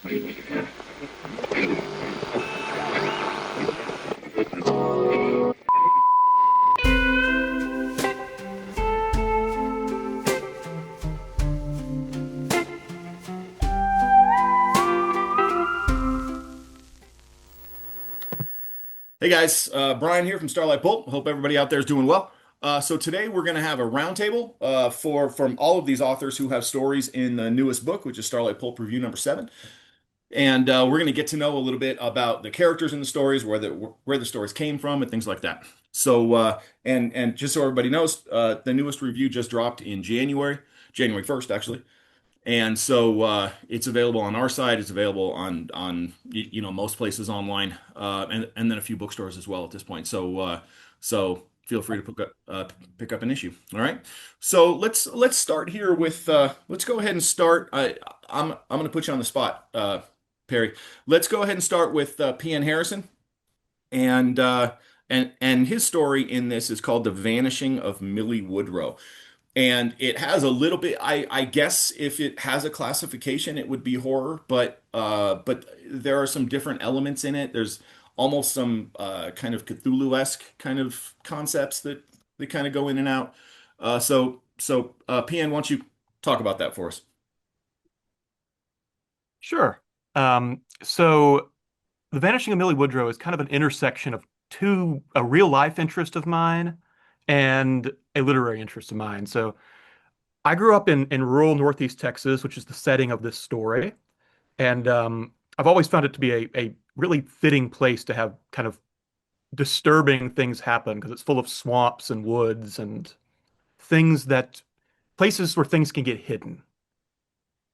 Hey guys, Brian here from Starlite Pulp. Hope everybody out there is doing well. So today we're going to have a roundtable for from all of these authors who have stories in the newest book, which is Starlite Pulp Review number 7. And we're going to get to know a little bit about the characters in the stories, where the stories came from, and things like that. So and just so everybody knows, the newest review just dropped in January 1st, actually. And so it's available on our site. It's available on most places online, and then a few bookstores as well at this point. So feel free to pick up an issue. All right. So let's start here with let's go ahead and start. I'm going to put you on the spot, Perry. Let's go ahead and start with P.N. Harrison, and and his story in this is called "The Vanishing of Millie Woodrow." And it has a little bit, I guess if it has a classification, it would be horror, but there are some different elements in it. There's almost some kind of Cthulhu-esque kind of concepts that kind of go in and out. PN, why don't you talk about that for us? Sure. So The Vanishing of Millie Woodrow is kind of an intersection of a real life interest of mine and a literary interest of mine. So I grew up in rural Northeast Texas, which is the setting of this story. And I've always found it to be a really fitting place to have kind of disturbing things happen because it's full of swamps and woods and places where things can get hidden.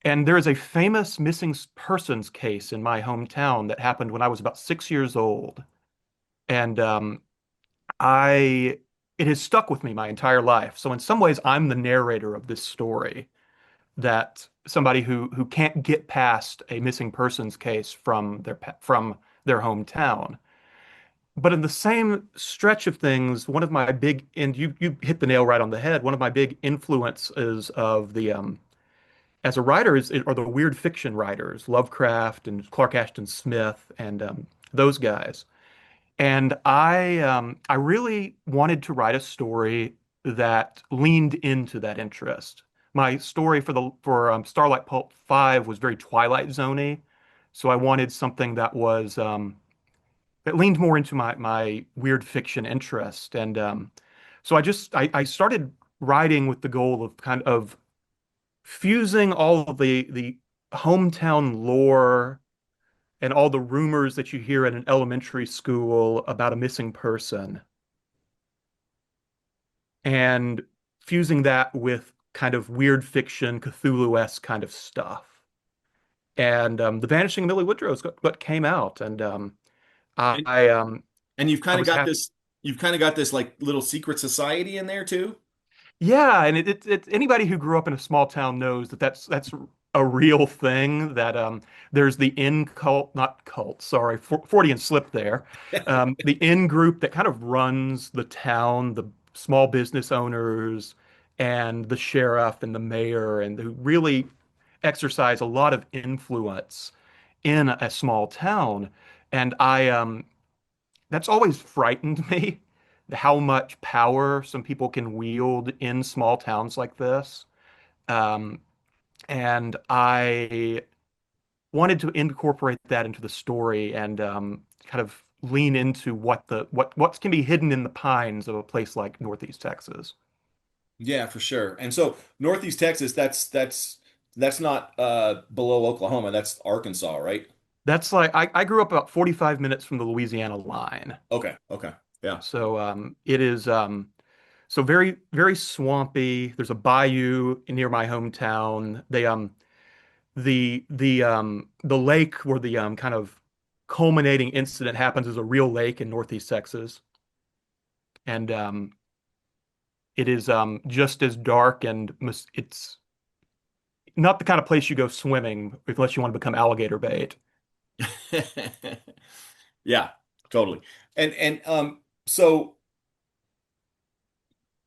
And there is a famous missing persons case in my hometown that happened when I was about 6 years old. And I it has stuck with me my entire life. So in some ways, I'm the narrator of this story that somebody who can't get past a missing persons case from their hometown. But in the same stretch of things, one of my big and you hit the nail right on the head. One of my big influences of the as a writer are the weird fiction writers, Lovecraft and Clark Ashton Smith and those guys. And I really wanted to write a story that leaned into that interest. My story for Starlight Pulp 5 was very Twilight Zone-y, so I wanted something that leaned more into my weird fiction interest. And so I started writing with the goal of kind of fusing all of the hometown lore and all the rumors that you hear at an elementary school about a missing person and fusing that with kind of weird fiction, Cthulhu-esque kind of stuff. And The Vanishing of Millie Woodrow is what came out, and And, I um and I was happy. you've kind of got this like little secret society in there too. Yeah, and anybody who grew up in a small town knows that that's a real thing. That there's the in cult, not cult, sorry, Freudian slip there. The in group that kind of runs the town, the small business owners, and the sheriff and the mayor, and who really exercise a lot of influence in a small town. And I that's always frightened me, how much power some people can wield in small towns like this. Um, and I wanted to incorporate that into the story and kind of lean into what can be hidden in the pines of a place like Northeast Texas. Yeah, for sure. And so Northeast Texas, that's not below Oklahoma. That's Arkansas, right? That's like I grew up about 45 minutes from the Louisiana line. Okay, okay. Yeah. So it is so very very swampy. There's a bayou near my hometown. The lake where the kind of culminating incident happens is a real lake in Northeast Texas, and it is just as dark and it's not the kind of place you go swimming unless you want to become alligator bait. Yeah, totally. And so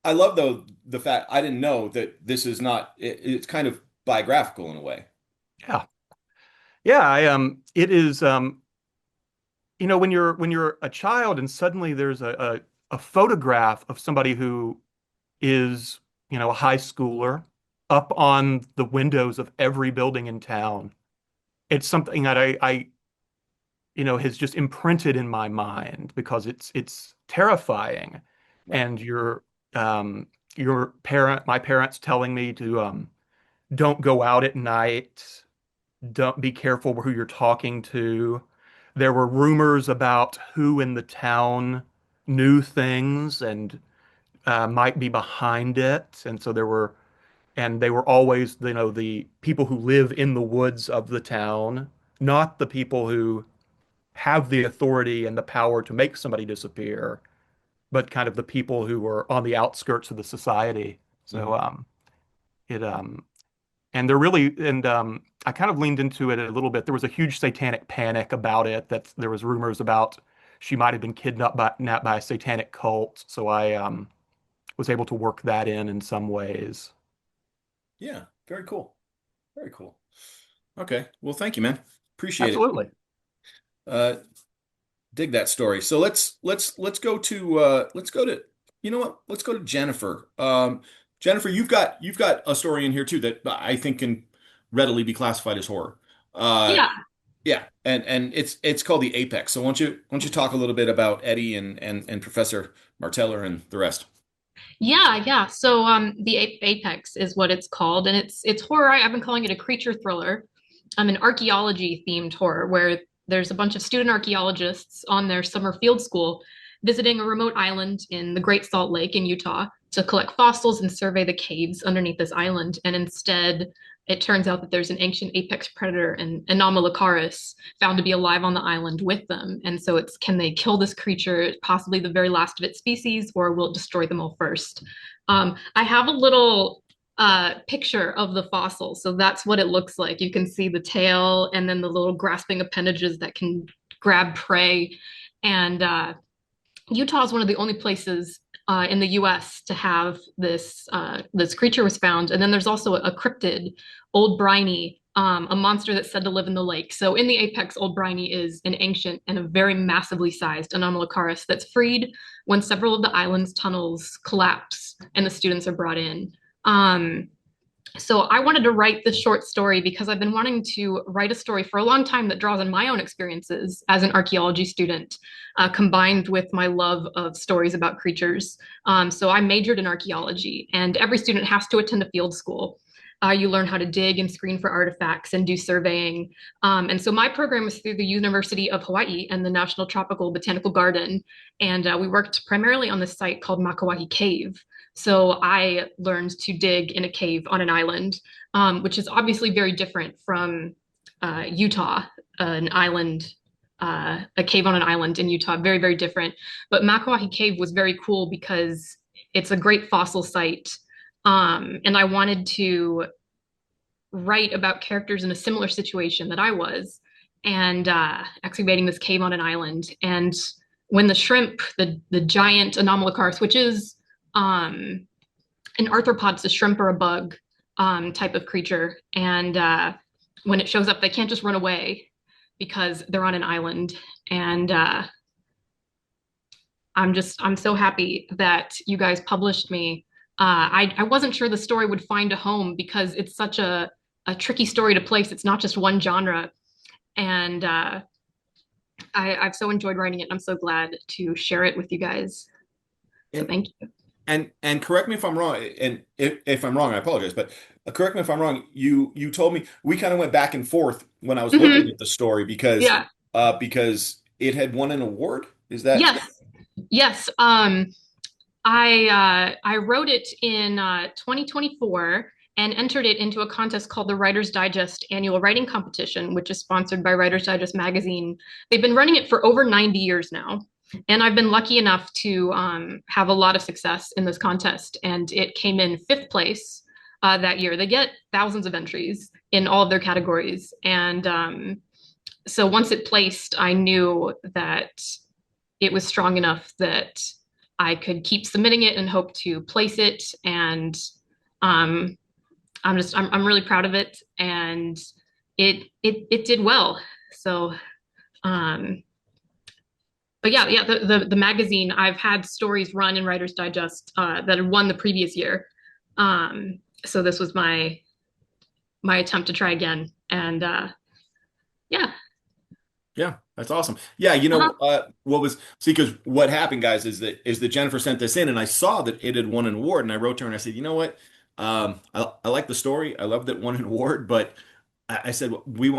I love though the fact I didn't know that this is not it's kind of biographical in a way. Yeah, Yeah, it is when you're a child and suddenly there's a photograph of somebody who is, a high schooler up on the windows of every building in town. It's something that has just imprinted in my mind because it's terrifying. Right. And my parents telling me to don't go out at night, don't be careful who you're talking to. There were rumors about who in the town knew things and might be behind it, and so they were always, the people who live in the woods of the town, not the people who have the authority and the power to make somebody disappear, but kind of the people who are on the outskirts of the society. Hmm. So it and they're really and I kind of leaned into it a little bit. There was a huge satanic panic about it, that there was rumors about she might have been kidnapped by a satanic cult. So I was able to work that in some ways. Yeah. Very cool. Very cool. Okay. Well, thank you, man. Appreciate it. Absolutely. Uh, dig that story. So let's go to you know what? Let's go to Jennifer. Jennifer, you've got a story in here too that I think can readily be classified as horror. Uh, Yeah, yeah, and it's called the Apex. So why don't you talk a little bit about Eddie and Professor Marteller and the rest? yeah. So the Apex is what it's called, and it's horror. I've been calling it a creature thriller. An archaeology themed horror where there's a bunch of student archaeologists on their summer field school visiting a remote island in the Great Salt Lake in Utah to collect fossils and survey the caves underneath this island. And instead, it turns out that there's an ancient apex predator, an Anomalocaris, found to be alive on the island with them. And so it's, can they kill this creature, possibly the very last of its species, or will it destroy them all first? I have a little picture of the fossil. So that's what it looks like. You can see the tail and then the little grasping appendages that can grab prey. And Utah is one of the only places in the U.S. to have this creature was found. And then there's also a cryptid, Old Briny, a monster that's said to live in the lake. So in the apex, Old Briny is an ancient and a very massively sized Anomalocaris that's freed when several of the island's tunnels collapse and the students are brought in. Um, so I wanted to write this short story because I've been wanting to write a story for a long time that draws on my own experiences as an archaeology student, combined with my love of stories about creatures. So I majored in archaeology, and every student has to attend a field school. You learn how to dig and screen for artifacts and do surveying. And so my program is through the University of Hawaii and the National Tropical Botanical Garden. And we worked primarily on this site called Makawaki Cave. So I learned to dig in a cave on an island, which is obviously very different from Utah, an island, a cave on an island in Utah, very, very different. But Makawaki Cave was very cool because it's a great fossil site. And I wanted to write about characters in a similar situation that I was, and excavating this cave on an island. And when the shrimp, the giant Anomalocaris, which is an arthropod, it's a shrimp or a bug type of creature. And when it shows up, they can't just run away because they're on an island. And I'm so happy that you guys published me. I wasn't sure the story would find a home because it's such a tricky story to place. It's not just one genre. And I've so enjoyed writing it. And I'm so glad to share it with you guys. So And thank you. and correct me if I'm wrong, and if I'm wrong, I apologize, but correct me if I'm wrong. You told me we kind of went back and forth when I was looking Mhm. at the story because Yeah. it had won an award. Is that Yes. Yes. I wrote it in 2024 and entered it into a contest called the Writer's Digest Annual Writing Competition, which is sponsored by Writer's Digest magazine. They've been running it for over 90 years now. And I've been lucky enough to have a lot of success in this contest. And it came in fifth place that year. They get thousands of entries in all of their categories. And so once it placed, I knew that it was strong enough that I could keep submitting it and hope to place it. And um, I'm really proud of it. And it did well. So um but yeah, the magazine, I've had stories run in Writer's Digest that had won the previous year. So this was my attempt to try again. And yeah. Yeah, that's awesome. Yeah, Uh-huh. what was see because what happened, guys, is that Jennifer sent this in, and I saw that it had won an award, and I wrote to her and I said, you know what, I like the story, I love that it won an award, but I said we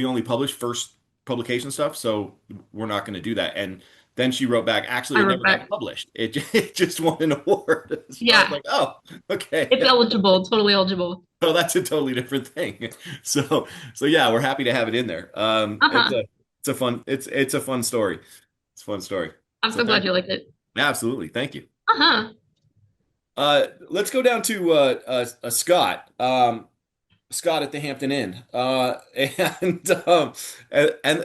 only publish first publication stuff, so we're not going to do that. And then she wrote back, actually, I it wrote never got back. published. It just won an award. So I was Yeah, like, oh, okay. it's eligible, totally eligible. Oh, that's a totally different thing. So yeah, we're happy to have it in there. Uh-huh. It's a fun story. It's a fun story. I'm So so glad thank you you. liked it. Absolutely. Thank you. Uh-huh. Let's go down to Scott. Scott at the Hampton Inn. And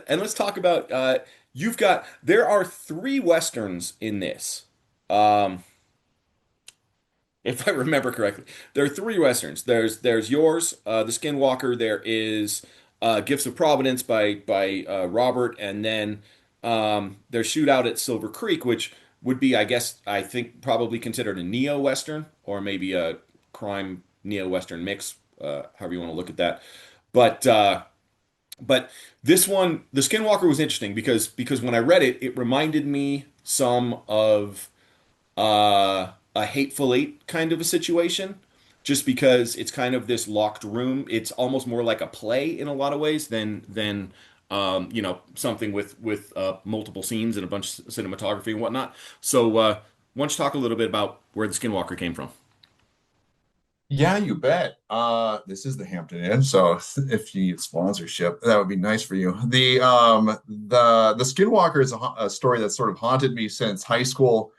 let's talk about there are three westerns in this. Um, if I remember correctly. There are three westerns. There's yours, The Skinwalker. There is Gifts of Providence by Robert, and then there's Shootout at Silver Creek, which would be, I guess, I think probably considered a neo-western or maybe a crime neo-western mix, however you want to look at that. But but this one, The Skinwalker, was interesting because when I read it, it reminded me some of a Hateful Eight kind of a situation, just because it's kind of this locked room. It's almost more like a play in a lot of ways than something with multiple scenes and a bunch of cinematography and whatnot. So, why don't you talk a little bit about where the Skinwalker came from? Yeah, you bet. This is the Hampton Inn, so if you need sponsorship, that would be nice for you. The Skinwalker is a story that sort of haunted me since high school.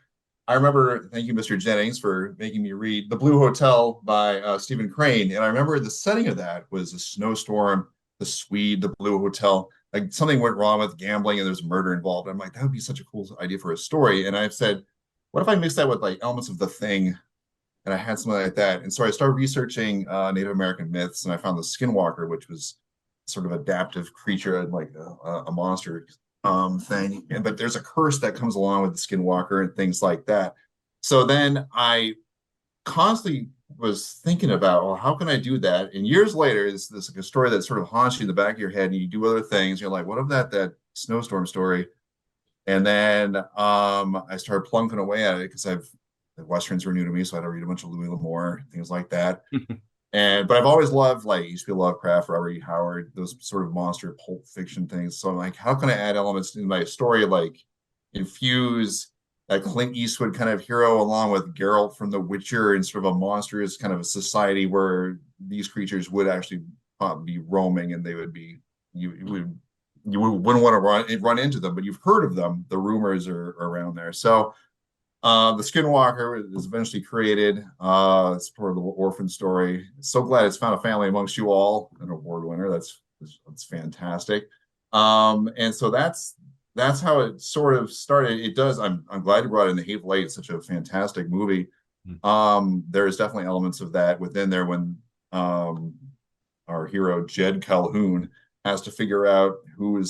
I remember, thank you, Mr. Jennings, for making me read The Blue Hotel by Stephen Crane. And I remember the setting of that was a snowstorm, the Swede, the Blue Hotel. Like something went wrong with gambling and there's murder involved. I'm like, that would be such a cool idea for a story. And I've said, what if I mix that with like elements of The Thing? And I had something like that. And so I started researching Native American myths, and I found the Skinwalker, which was sort of adaptive creature and like a monster thing. But there's a curse that comes along with the Skinwalker and things like that. So then I constantly was thinking about, well, how can I do that? And years later, is this like a story that sort of haunts you in the back of your head, and you do other things. You're like, what of that snowstorm story? And then I started plunking away at it because the westerns were new to me, so I had to read a bunch of Louis L'Amour, things like that. But I've always loved like H.P. Lovecraft, Robert E. Howard, those sort of monster pulp fiction things. So I'm like, how can I add elements in my story, like infuse a Clint Eastwood kind of hero along with Geralt from The Witcher and sort of a monstrous kind of a society where these creatures would actually be roaming, and they would be you wouldn't want to run into them, but you've heard of them. The rumors are around there. So the Skinwalker is eventually created. It's part of the orphan story. So glad it's found a family amongst you all, an award winner. That's fantastic. And so that's how it sort of started. It does. I'm glad you brought in The Hateful Eight. It's such a fantastic movie. There's definitely elements of that within there when our hero Jed Calhoun has to figure out who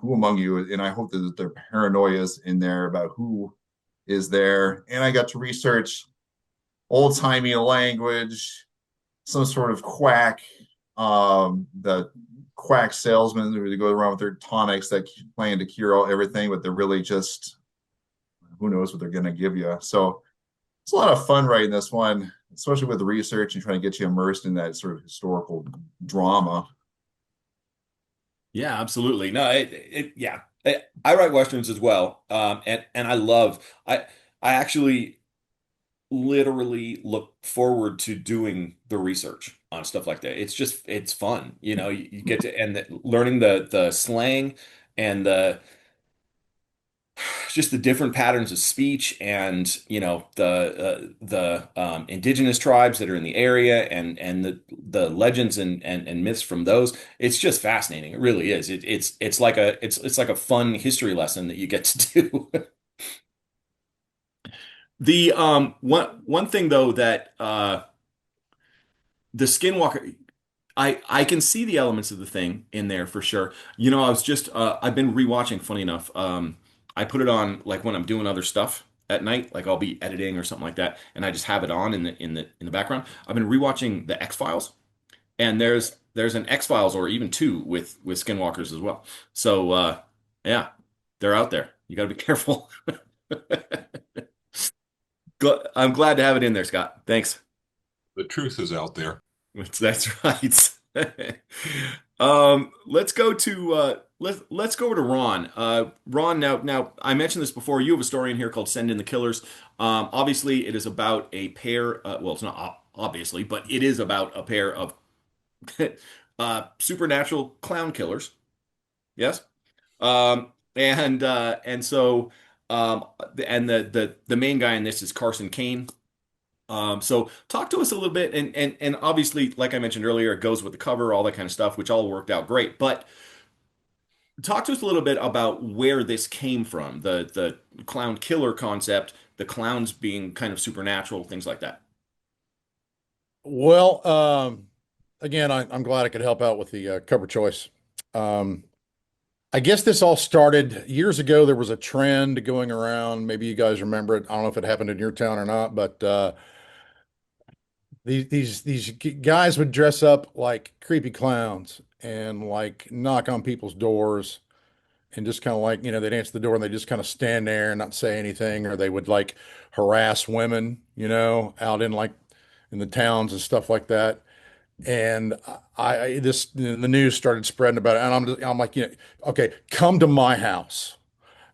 among you, and I hope that there are paranoias in there about who is there. And I got to research old-timey language, some sort of quack, the quack salesmen who go around with their tonics that plan to cure everything, but they're really just, who knows what they're going to give you. So it's a lot of fun writing this one, especially with the research and trying to get you immersed in that sort of historical drama. Yeah, absolutely. No, yeah. I write westerns as well, and I actually literally look forward to doing the research on stuff like that. It's fun, you get to learning the slang and the just the different patterns of speech and the indigenous tribes that are in the area and the legends and myths from those. It's just fascinating. It really is. It's like a fun history lesson that you get to do. The one thing though that the Skinwalker, I can see the elements of the thing in there for sure. You know, I was just I've been rewatching, funny enough. I put it on like when I'm doing other stuff at night, like I'll be editing or something like that, and I just have it on in the background. I've been rewatching the X-Files, and there's an X-Files or even two with skinwalkers as well. So yeah, they're out there. You got to be careful. I'm glad to have it in there, Scott. Thanks. The truth is out there. That's right. Let's go to let's go over to Ron. Ron, now I mentioned this before. You have a story in here called "Send in the Killers." Obviously, it is about a pair. Well, it's not obviously, but it is about a pair of supernatural clown killers. Yes. And so and the main guy in this is Carson Kane. So talk to us a little bit, and obviously, like I mentioned earlier, it goes with the cover, all that kind of stuff, which all worked out great. But talk to us a little bit about where this came from, the clown killer concept, the clowns being kind of supernatural, things like that. Well, again, I'm glad I could help out with the cover choice. I guess this all started years ago. There was a trend going around. Maybe you guys remember it. I don't know if it happened in your town or not, but these guys would dress up like creepy clowns and like knock on people's doors and just kind of like, they'd answer the door and they just kind of stand there and not say anything, or they would like harass women, out in like in the towns and stuff like that. And the news started spreading about it, and I'm like, okay, come to my house,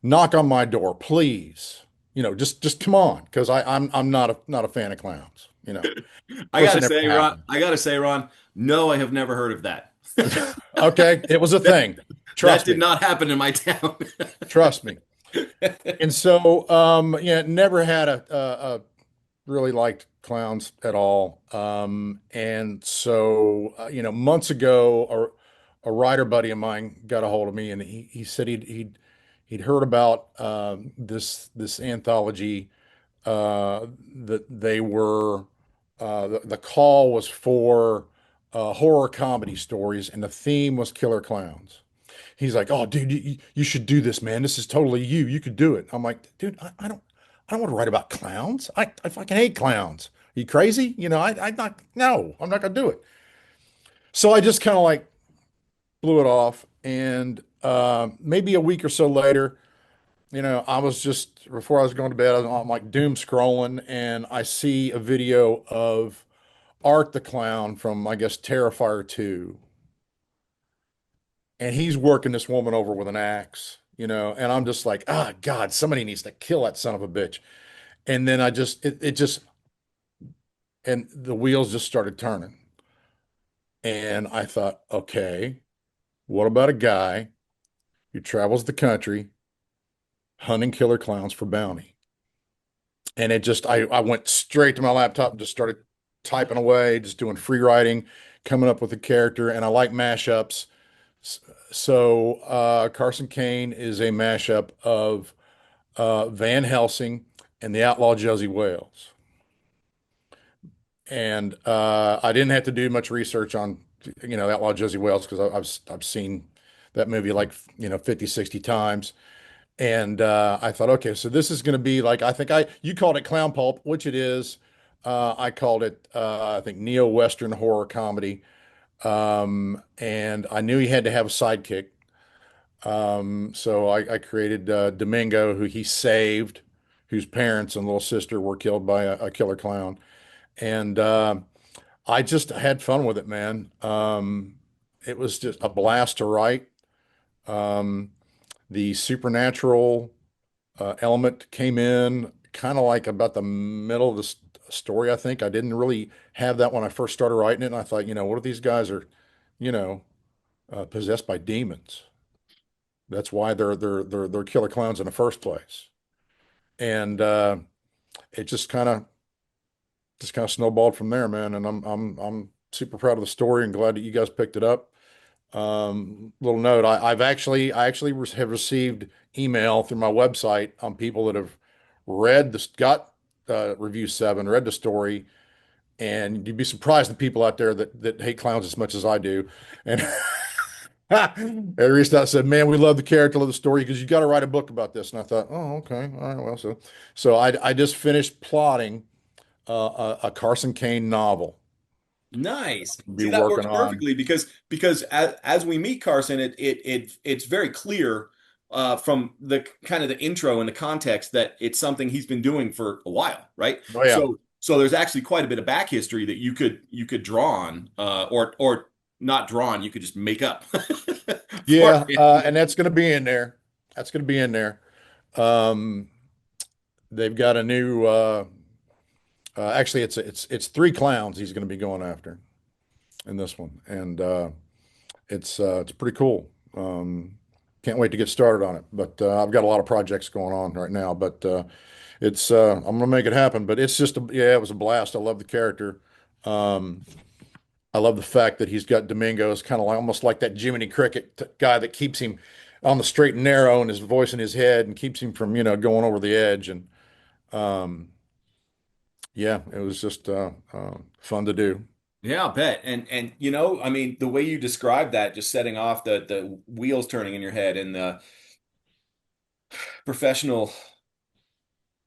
knock on my door, please. Just come on, because I'm not a fan of clowns. Of I course, gotta it never say, Ron, happened. no, I have never heard of that. Okay, it was a thing. That Trust did me. not happen in my town. Trust me. And so, never had a really liked clowns at all. And so, months ago, a writer buddy of mine got a hold of me, and he said he'd heard about this anthology that they were the call was for horror comedy stories, and the theme was killer clowns. He's like, "Oh, dude, you should do this, man. This is totally you. You could do it." I'm like, "Dude, I don't want to write about clowns. I fucking hate clowns. Are you crazy? No, I'm not gonna do it." So I just kind of like blew it off, and maybe a week or so later, I was just before I was going to bed, I'm like doom scrolling, and I see a video of Art the Clown from, I guess, Terrifier 2, and he's working this woman over with an axe, and I'm just like, ah, God, somebody needs to kill that son of a bitch. And then and the wheels just started turning. And I thought, okay, what about a guy who travels the country hunting killer clowns for bounty? And I went straight to my laptop and just started typing away, just doing free writing, coming up with a character. And I like mashups. So Carson Kane is a mashup of Van Helsing and the outlaw Josie Wales. And I didn't have to do much research on, outlaw Josie Wales, because I've seen that movie like, 50, 60 times. And I thought, okay, so this is going to be like, you called it clown pulp, which it is. I called it, I think, neo-Western horror comedy. And I knew he had to have a sidekick. So I created Domingo, who he saved, whose parents and little sister were killed by a killer clown. And I just had fun with it, man. It was just a blast to write. The supernatural element came in kind of like about the middle of the story, I think. I didn't really have that when I first started writing it. And I thought, what if these guys are, you know, possessed by demons? That's why they're killer clowns in the first place. And it just kind of snowballed from there, man. And I'm super proud of the story and glad that you guys picked it up. Little note, I actually have received email through my website on people that have read got review 7, read the story, and you'd be surprised the people out there that hate clowns as much as I do. And they reached out and said, "Man, we love the character, love the story, because you got to write a book about this." And I thought, "Oh, okay, all right, well, so I just finished plotting a Carson Kane novel. Nice. Be See, that works working on. perfectly because as we meet Carson, it's very clear from the kind of the intro and the context that it's something he's been doing for a while, right? Oh yeah, So there's actually quite a bit of back history that you could draw on, or not draw on, you could just make up. for yeah, him. and that's going to be in there. That's going to be in there. Um, they've got a new. Actually, it's three clowns he's going to be going after in this one, and it's pretty cool. Can't wait to get started on it. But I've got a lot of projects going on right now. But it's I'm gonna make it happen. But it's just yeah, it was a blast. I love the character. Um, I love the fact that he's got Domingo's kind of like almost like that Jiminy Cricket guy that keeps him on the straight and narrow and his voice in his head and keeps him from going over the edge. And um, yeah, it was just fun to do. Yeah, I'll bet. And I mean, the way you described that, just setting off the wheels turning in your head and the professional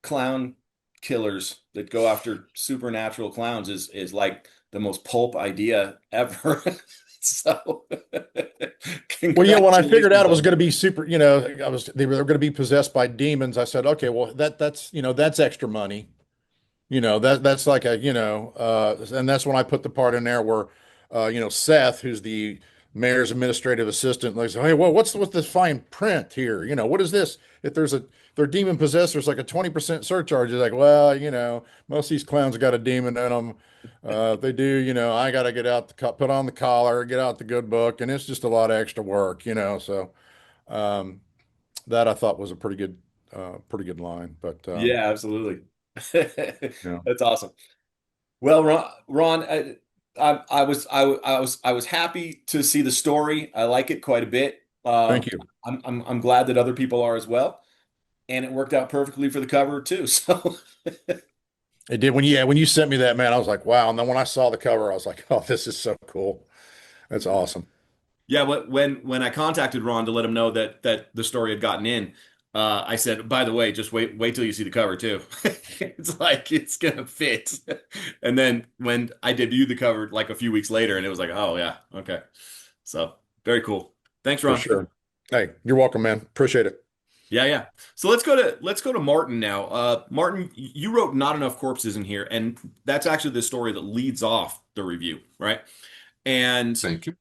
clown killers that go after supernatural clowns is like the most pulp idea ever. So, Well, when I figured congratulations out it was on going to that. be super, they were going to be possessed by demons. I said, okay, well that's extra money. That's like and that's when I put the part in there where, Seth, who's the mayor's administrative assistant, like, hey, well, what's with this fine print here? What is this? If they're demon possessed, there's like a 20% surcharge. He's like, well, most of these clowns have got a demon in them. They do, I got to get out put on the collar, get out the good book, and it's just a lot of extra work. So um, that I thought was a pretty good line. But Yeah, absolutely. yeah, That's awesome. Well, Ron, I was happy to see the story. I like it quite a bit. thank you. I'm glad that other people are as well, and it worked out perfectly for the cover too. So It did when you sent me that, man, I was like, wow. And then when I saw the cover, I was like, oh, this is so cool. That's awesome. yeah, when I contacted Ron to let him know that the story had gotten in, I said, by the way, just wait till you see the cover too. It's like it's gonna fit. And then when I debuted the cover like a few weeks later, and it was like, oh yeah, okay. So very cool. Thanks, For Ron. sure. Hey, you're welcome, man. Appreciate it. Yeah, yeah. So let's go to Martin now. Martin, you wrote Not Enough Corpses in here, and that's actually the story that leads off the review, right? And Thank you.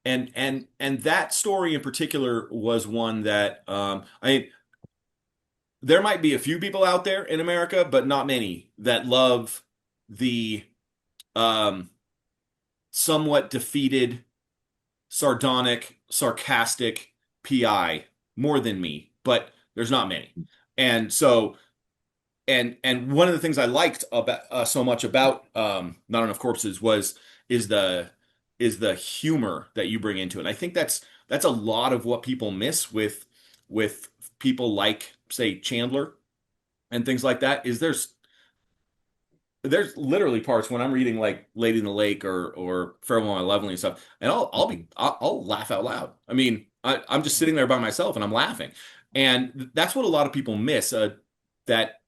and that story in particular was one that I mean, there might be a few people out there in America, but not many that love the um, somewhat defeated, sardonic, sarcastic PI more than me, but there's not many. And so and one of the things I liked about so much about Not Enough Corpses was is the is the humor that you bring into it. And I think that's a lot of what people miss with people like say Chandler and things like that. Is there's literally parts when I'm reading like Lady in the Lake or Farewell My Lovely and stuff, and I'll laugh out loud. I mean, I'm just sitting there by myself and I'm laughing, and that's what a lot of people miss. That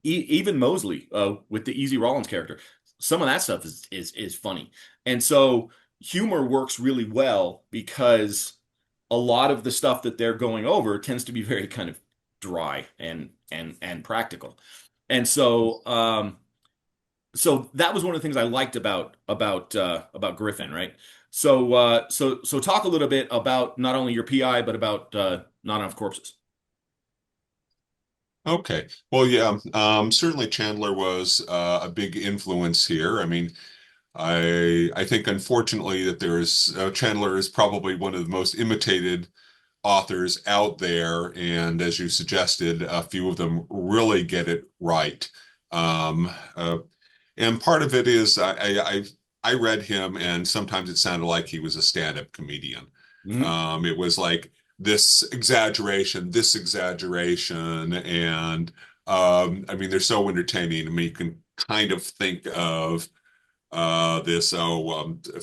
even Mosley with the Easy Rollins character, some of that stuff is funny, and so humor works really well because a lot of the stuff that they're going over tends to be very kind of dry and practical, and so that was one of the things I liked about Griffin, right? So talk a little bit about not only your PI but about Not Enough Corpses. Okay. Well, yeah, certainly Chandler was a big influence here. I mean, I think unfortunately that there's Chandler is probably one of the most imitated authors out there, and as you suggested, a few of them really get it right. Um, uh, and part of it is I read him, and sometimes it sounded like he was a stand-up comedian. Mhm. It was like this exaggeration, and I mean they're so entertaining. I mean you can kind of think of this.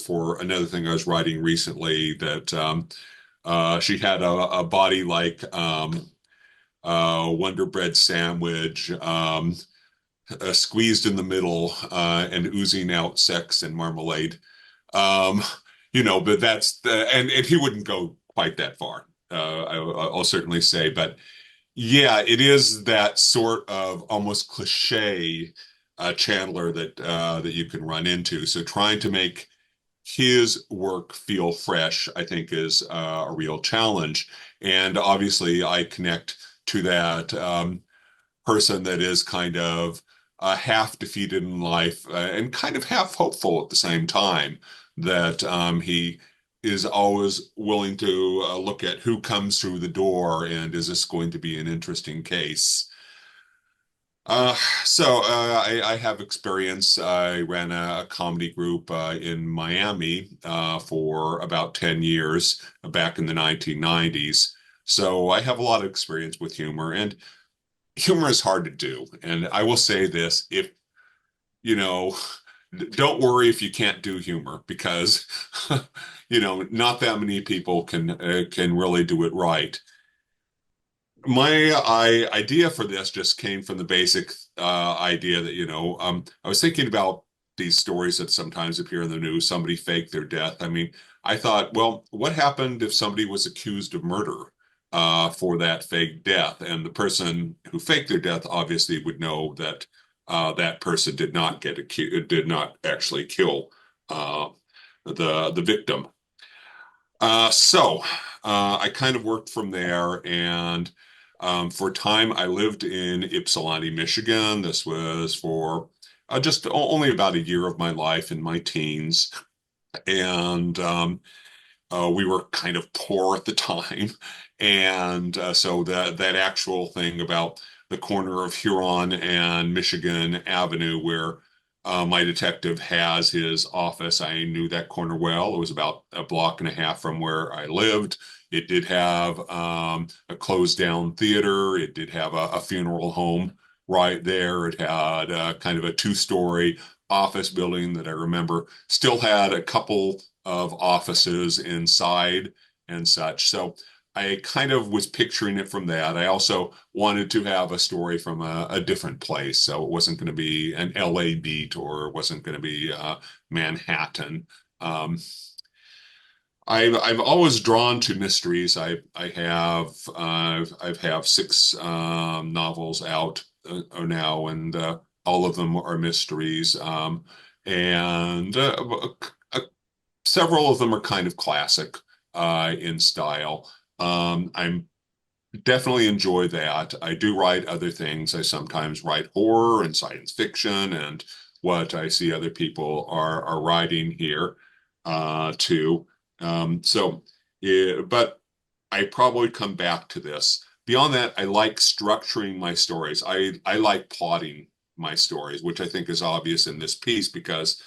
For another thing I was writing recently, that she had a body like Wonder Bread sandwich, squeezed in the middle, and oozing out sex and marmalade. Um, but that's and he wouldn't go quite that far. I'll certainly say, but yeah, it is that sort of almost cliche Chandler that you can run into. So trying to make his work feel fresh, I think, is a real challenge. And obviously, I connect to that person that is kind of half defeated in life and kind of half hopeful at the same time. That he is always willing to look at who comes through the door and is this going to be an interesting case. I have experience. I ran a comedy group in Miami for about 10 years back in the 1990s. So I have a lot of experience with humor, and humor is hard to do. And I will say this, if, you know, don't worry if you can't do humor, because, not that many people can really do it right. My idea for this just came from the basic idea that, I was thinking about these stories that sometimes appear in the news, somebody faked their death. I mean, I thought, well, what happened if somebody was accused of murder for that fake death? And the person who faked their death obviously would know that that person did not get accused, did not actually kill uh, the victim. I kind of worked from there, and for a time I lived in Ypsilanti, Michigan. This was for just only about a year of my life in my teens, and we were kind of poor at the time, and so that actual thing about the corner of Huron and Michigan Avenue where my detective has his office. I knew that corner well. It was about a block and a half from where I lived. It did have a closed down theater. It did have a funeral home right there. It had kind of a two-story office building that I remember still had a couple of offices inside and such. So I kind of was picturing it from that. I also wanted to have a story from a different place. So it wasn't going to be an LA beat, or it wasn't going to be Manhattan. Um, I've always drawn to mysteries. I've have six novels out now, and all of them are mysteries. And several of them are kind of classic in style. I'm definitely enjoy that. I do write other things. I sometimes write horror and science fiction and what I see other people are writing here too. But I probably come back to this. Beyond that, I like structuring my stories. I like plotting my stories, which I think is obvious in this piece because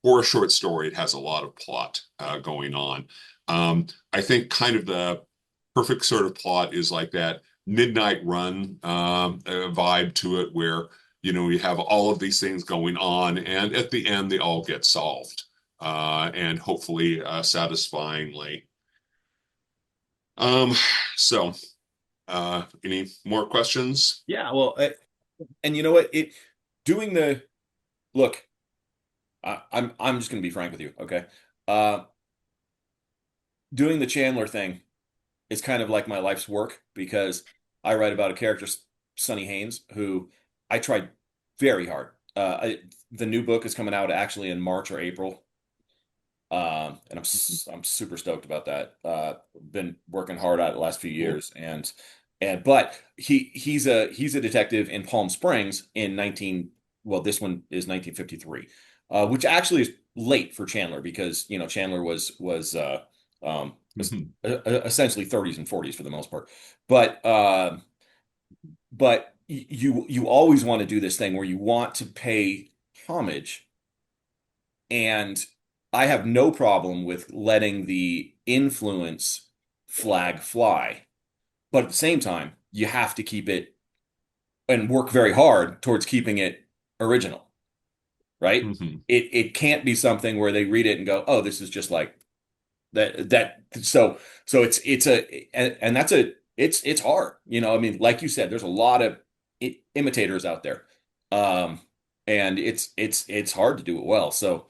for a short story, it has a lot of plot going on. I think kind of the perfect sort of plot is like that midnight run vibe to it, where you have all of these things going on, and at the end they all get solved, and hopefully satisfyingly. Um, so, any more questions? Yeah, well, and you know what? Doing the look. I'm just going to be frank with you, okay? Uh, Doing the Chandler thing is kind of like my life's work because I write about a character, Sonny Haynes, who I tried very hard. The new book is coming out actually in March or April, and I'm super stoked about that. Been working hard at it the last few years, and but he's a detective in Palm Springs in 19 well, this one is 1953, which actually is late for Chandler because Chandler was essentially 30s and 40s for the most part. But you always want to do this thing where you want to pay homage, and I have no problem with letting the influence flag fly, but at the same time, you have to keep it and work very hard towards keeping it original. right? Hmm. It can't be something where they read it and go, oh, this is just like so it's a and that's a it's hard, I mean, like you said, there's a lot of imitators out there, um and it's hard to do it well. So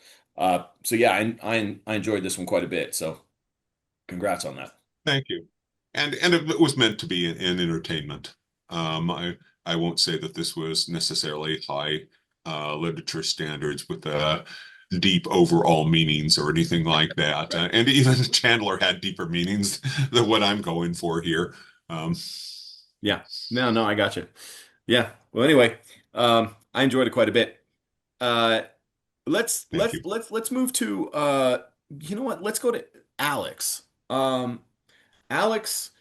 yeah, I enjoyed this one quite a bit, so congrats on that. Thank you. And it was meant to be an entertainment. I won't say that this was necessarily high literature standards with deep overall meanings or anything like that. And even Chandler had deeper meanings than what I'm going for here. Um, Yeah, no, I got you. Yeah, well, anyway, I enjoyed it quite a bit. uh let's thank let's you. let's let's move to you know what, let's go to Alex. Alex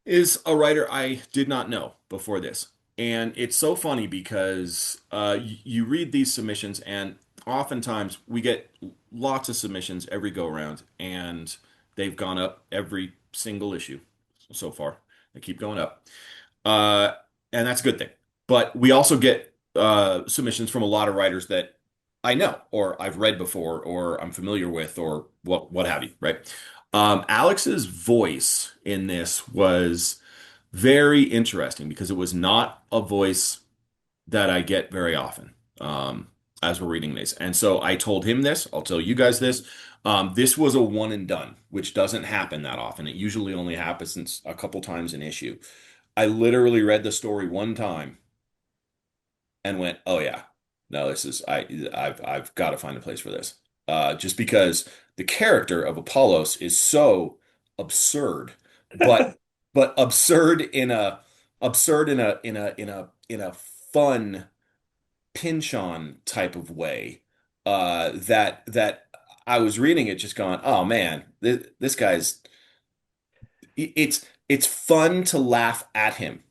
is a writer I did not know before this. And it's so funny because you read these submissions, and oftentimes we get lots of submissions every go around, and they've gone up every single issue so far. They keep going up. Uh, and that's a good thing. But we also get submissions from a lot of writers that I know, or I've read before, or I'm familiar with, or what have you, right? Alex's voice in this was very interesting because it was not a voice that I get very often, as we're reading this. And so I told him this, I'll tell you guys this. This was a one and done, which doesn't happen that often. It usually only happens a couple times an issue. I literally read the story one time and went, "Oh yeah, no, this is I've got to find a place for this." Just because the character of Apollos is so absurd, but absurd in a fun pinch on type of way. That I was reading it just going, "Oh man, this guy's it's fun to laugh at him."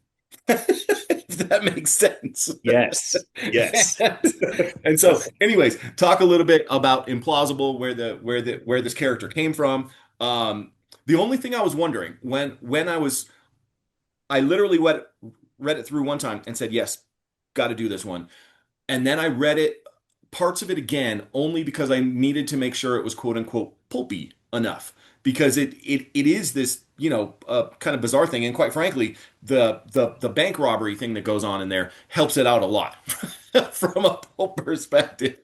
If that makes sense. Yes, yes. And so, anyways, talk a little bit about Implausible, where this character came from. The only thing I was wondering when I literally read it through one time and said, yes, got to do this one. And then I read it, parts of it again, only because I needed to make sure it was quote unquote pulpy enough. Because it is this, kind of bizarre thing. And quite frankly, the bank robbery thing that goes on in there helps it out a lot from a pulp perspective.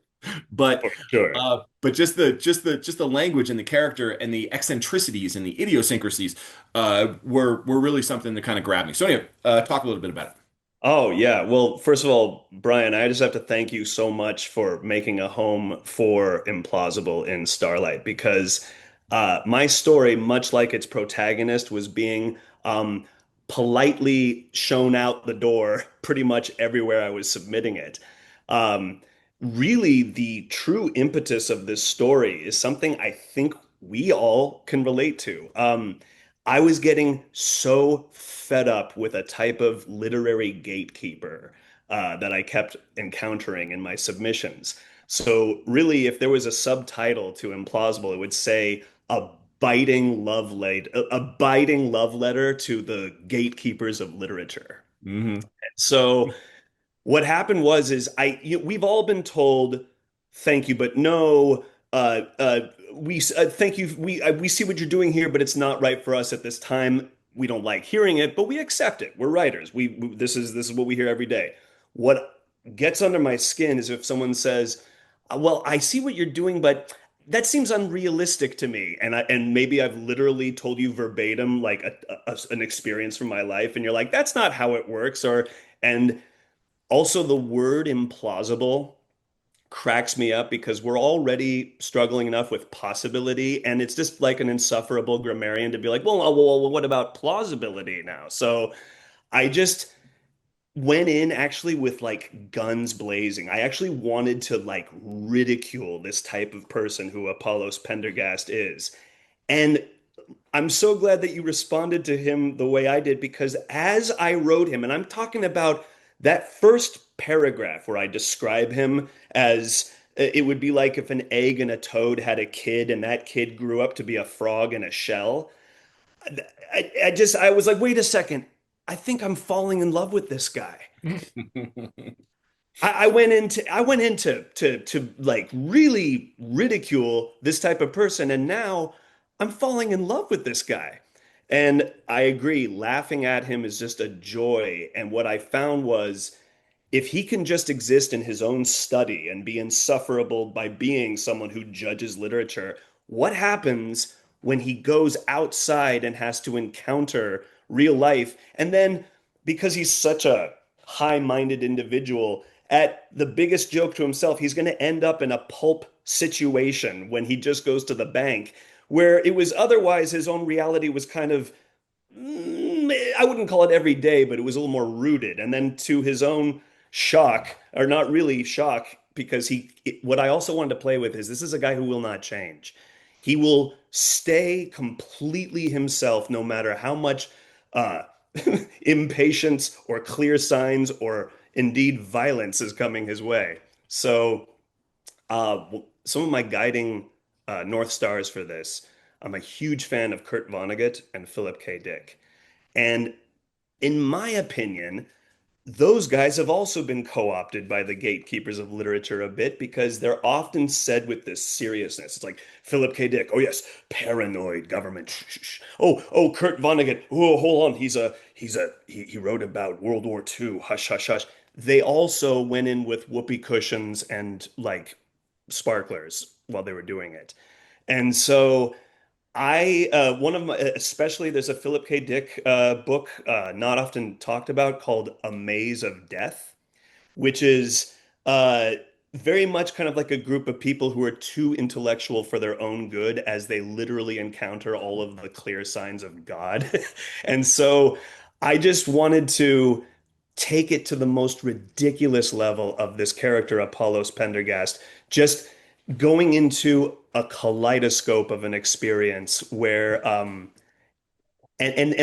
But For sure. but just the language and the character and the eccentricities and the idiosyncrasies were really something that kind of grabbed me. So anyway, talk a little bit about it. Oh, yeah. Well, first of all, Brian, I just have to thank you so much for making a home for Implausible in Starlight because my story, much like its protagonist, was being politely shown out the door pretty much everywhere I was submitting it. Um, Really, the true impetus of this story is something I think we all can relate to. I was getting so fed up with a type of literary gatekeeper that I kept encountering in my submissions. So, really, if there was a subtitle to Implausible, it would say a biting love letter to the gatekeepers of literature. Hmm. So, what happened was is we've all been told thank you, but no. We thank you. We see what you're doing here, but it's not right for us at this time. We don't like hearing it, but we accept it. We're writers. This is what we hear every day. What gets under my skin is if someone says, "Well, I see what you're doing, but that seems unrealistic to me," and maybe I've literally told you verbatim like an experience from my life, and you're like, "That's not how it works," or and also, the word implausible cracks me up because we're already struggling enough with possibility, and it's just like an insufferable grammarian to be like, well, what about plausibility now? So I just went in actually with like guns blazing. I actually wanted to like ridicule this type of person who Apollos Pendergast is. And I'm so glad that you responded to him the way I did because as I wrote him, and I'm talking about that first paragraph where I describe him as it would be like if an egg and a toad had a kid and that kid grew up to be a frog in a shell. I was like, wait a second. I think I'm falling in love with this guy. I went into to like really ridicule this type of person, and now I'm falling in love with this guy. And I agree, laughing at him is just a joy. And what I found was if he can just exist in his own study and be insufferable by being someone who judges literature, what happens when he goes outside and has to encounter real life? And then, because he's such a high-minded individual, at the biggest joke to himself, he's going to end up in a pulp situation when he just goes to the bank, where it was otherwise his own reality was kind of I wouldn't call it every day, but it was a little more rooted. And then to his own shock, or not really shock, because what I also wanted to play with is this is a guy who will not change. He will stay completely himself no matter how much uh, impatience or clear signs or indeed violence is coming his way. So, some of my guiding North Stars for this, I'm a huge fan of Kurt Vonnegut and Philip K. Dick. And in my opinion, those guys have also been co-opted by the gatekeepers of literature a bit because they're often said with this seriousness. It's like Philip K. Dick, oh yes, paranoid government. Shh, shh, shh. Oh, Kurt Vonnegut. Oh, hold on. He wrote about World War II. Hush, hush, hush. They also went in with whoopee cushions and like sparklers while they were doing it. And so one of my, especially there's a Philip K. Dick book, not often talked about, called A Maze of Death, which is uh, very much kind of like a group of people who are too intellectual for their own good as they literally encounter all of the clear signs of God. And so I just wanted to take it to the most ridiculous level of this character, Apollos Pendergast, just going into a kaleidoscope of an experience where and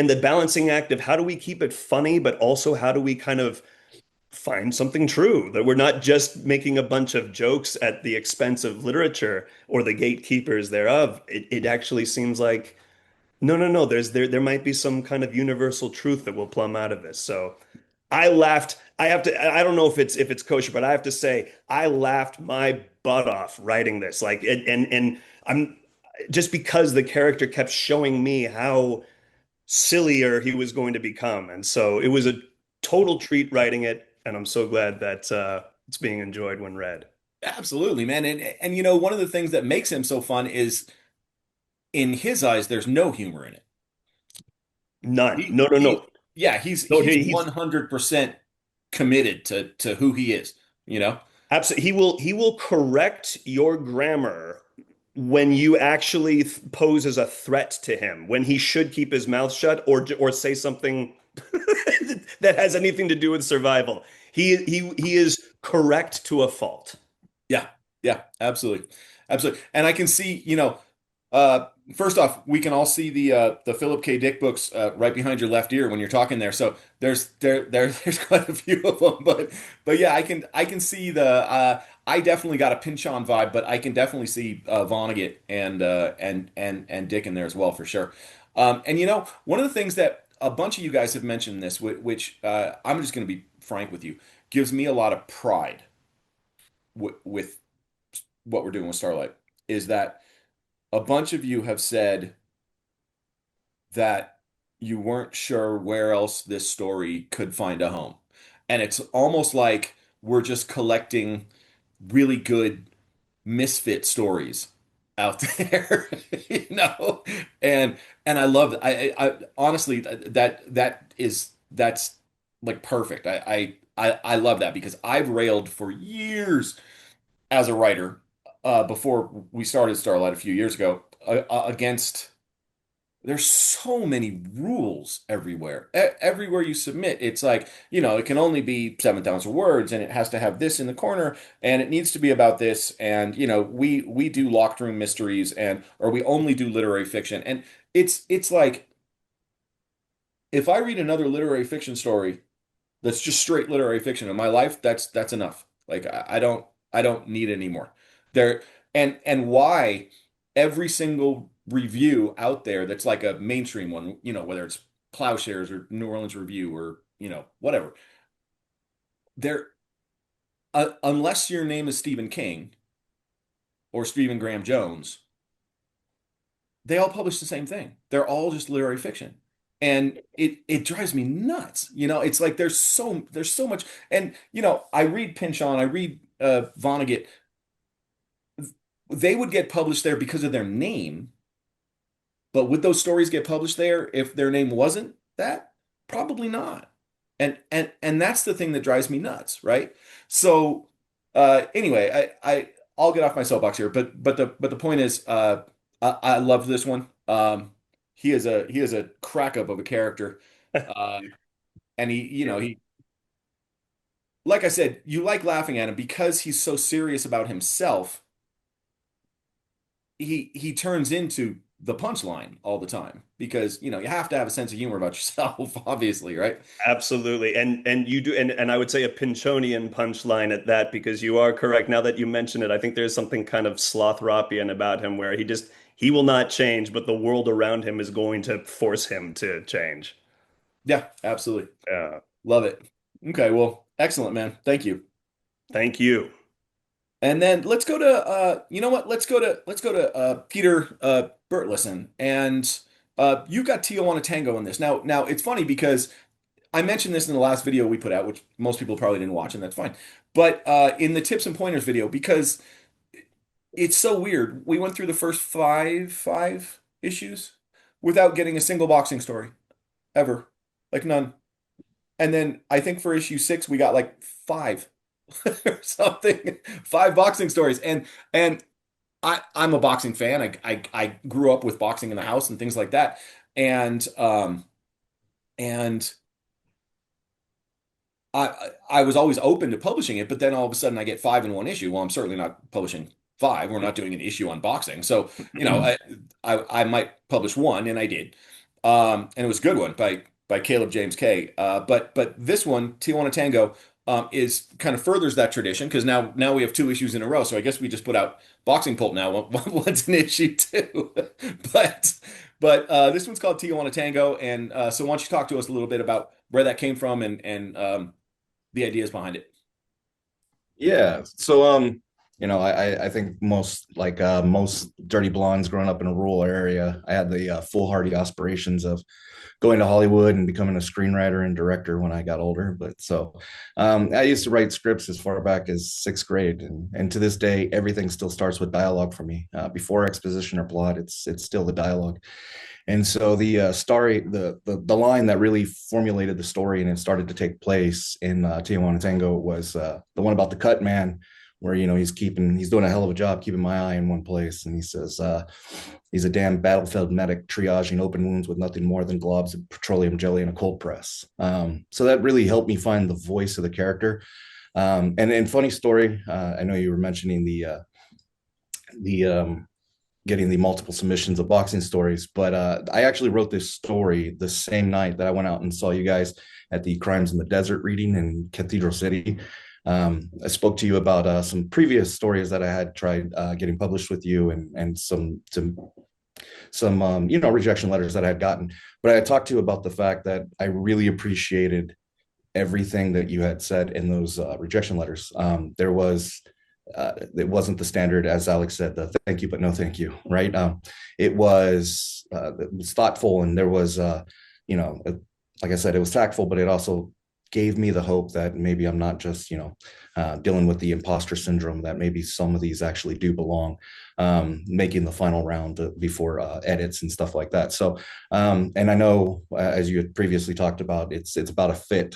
the balancing act of how do we keep it funny, but also how do we kind of find something true, that we're not just making a bunch of jokes at the expense of literature or the gatekeepers thereof. It actually seems like no, there might be some kind of universal truth that will plumb out of this. So I laughed. I don't know if it's kosher, but I have to say I laughed my butt off writing this. Like and I'm just because the character kept showing me how sillier he was going to become. And so it was a total treat writing it, and I'm so glad that it's being enjoyed when read. Absolutely, man. And one of the things that makes him so fun is in his eyes, there's no humor in it. None. He, No, no, he, no. yeah, he's No, he's he's 100% committed to who he is, you know? absolutely he will correct your grammar when you actually pose as a threat to him, when he should keep his mouth shut or say something that has anything to do with survival. He is correct to a fault. Yeah, yeah, absolutely. Absolutely. And I can see, uh, first off, we can all see the Philip K. Dick books right behind your left ear when you're talking there. So there's quite a few of them, but yeah, I can see I definitely got a Pinchon vibe, but I can definitely see Vonnegut and Dick in there as well for sure. And one of the things that a bunch of you guys have mentioned this, which I'm just going to be frank with you, gives me a lot of pride with what we're doing with Starlight, is that a bunch of you have said that you weren't sure where else this story could find a home. And it's almost like we're just collecting really good misfit stories out there, you know? And I love it. I honestly that's like perfect. I love that because I've railed for years as a writer before we started Starlight a few years ago against there's so many rules everywhere. Everywhere you submit, it's like, it can only be 7,000 words and it has to have this in the corner and it needs to be about this. And, we do locked room mysteries or we only do literary fiction. And it's like, if I read another literary fiction story that's just straight literary fiction in my life, that's enough. Like I don't need any more. There and why every single review out there that's like a mainstream one, whether it's Plowshares or New Orleans Review or whatever, they're unless your name is Stephen King or Stephen Graham Jones, they all publish the same thing. They're all just literary fiction. And it drives me nuts. It's like there's so much. And I read Pynchon, I read Vonnegut. They would get published there because of their name, but would those stories get published there if their name wasn't that? Probably not. And that's the thing that drives me nuts, right? So anyway, I'll get off my soapbox here, but the point is, I love this one. He is a crack up of a character, and he like I said, you like laughing at him because he's so serious about himself. He turns into the punchline all the time because you have to have a sense of humor about yourself, obviously, right? Absolutely. And you do, and I would say a Pinchonian punchline at that, because you are correct. Now that you mention it, I think there's something kind of Slothropian about him where he will not change, but the world around him is going to force him to change. Yeah, absolutely. Yeah. Love it. Okay, well, excellent, man. Thank you. Thank you. And then let's go to you know what? Let's go to Peter Bertlessen. And you've got Tijuana Tango in this. Now it's funny because I mentioned this in the last video we put out, which most people probably didn't watch, and that's fine. But in the tips and pointers video, because it's so weird, we went through the first five issues without getting a single boxing story ever, like none. And then I think for issue 6 we got like 5 or something, 5 boxing stories. And I'm a boxing fan. I grew up with boxing in the house and things like that. And I was always open to publishing it, but then all of a sudden I get 5 in one issue. Well, I'm certainly not publishing 5. We're not doing an issue on boxing. So, I might publish one, and I did. And it was a good one by Caleb James Kay. But this one, Tijuana Tango, is kind of furthers that tradition because now we have 2 issues in a row. So I guess we just put out Boxing Pulp now. One's an issue too. But this one's called Tijuana Tango. And so why don't you talk to us a little bit about where that came from and the ideas behind it? Yeah. So I think most dirty blondes growing up in a rural area, I had the foolhardy aspirations of going to Hollywood and becoming a screenwriter and director when I got older. But so I used to write scripts as far back as 6th grade, and to this day, everything still starts with dialogue for me. Before exposition or plot, it's still the dialogue. And so the story, the line that really formulated the story and it started to take place in Tijuana Tango was the one about the cut man, where he's doing a hell of a job keeping my eye in one place, and he says he's a damn battlefield medic triaging open wounds with nothing more than globs of petroleum jelly and a cold press. So that really helped me find the voice of the character. And funny story, I know you were mentioning the getting the multiple submissions of boxing stories, but I actually wrote this story the same night that I went out and saw you guys at the Crimes in the Desert reading in Cathedral City. I spoke to you about some previous stories that I had tried getting published with you, and some rejection letters that I had gotten. But I talked to you about the fact that I really appreciated everything that you had said in those rejection letters. It wasn't the standard, as Alex said, the thank you but no thank you, right? It was thoughtful, and there was like I said, it was tactful, but it also gave me the hope that maybe I'm not just dealing with the imposter syndrome, that maybe some of these actually do belong, making the final round before edits and stuff like that. So and I know, as you had previously talked about, it's about a fit.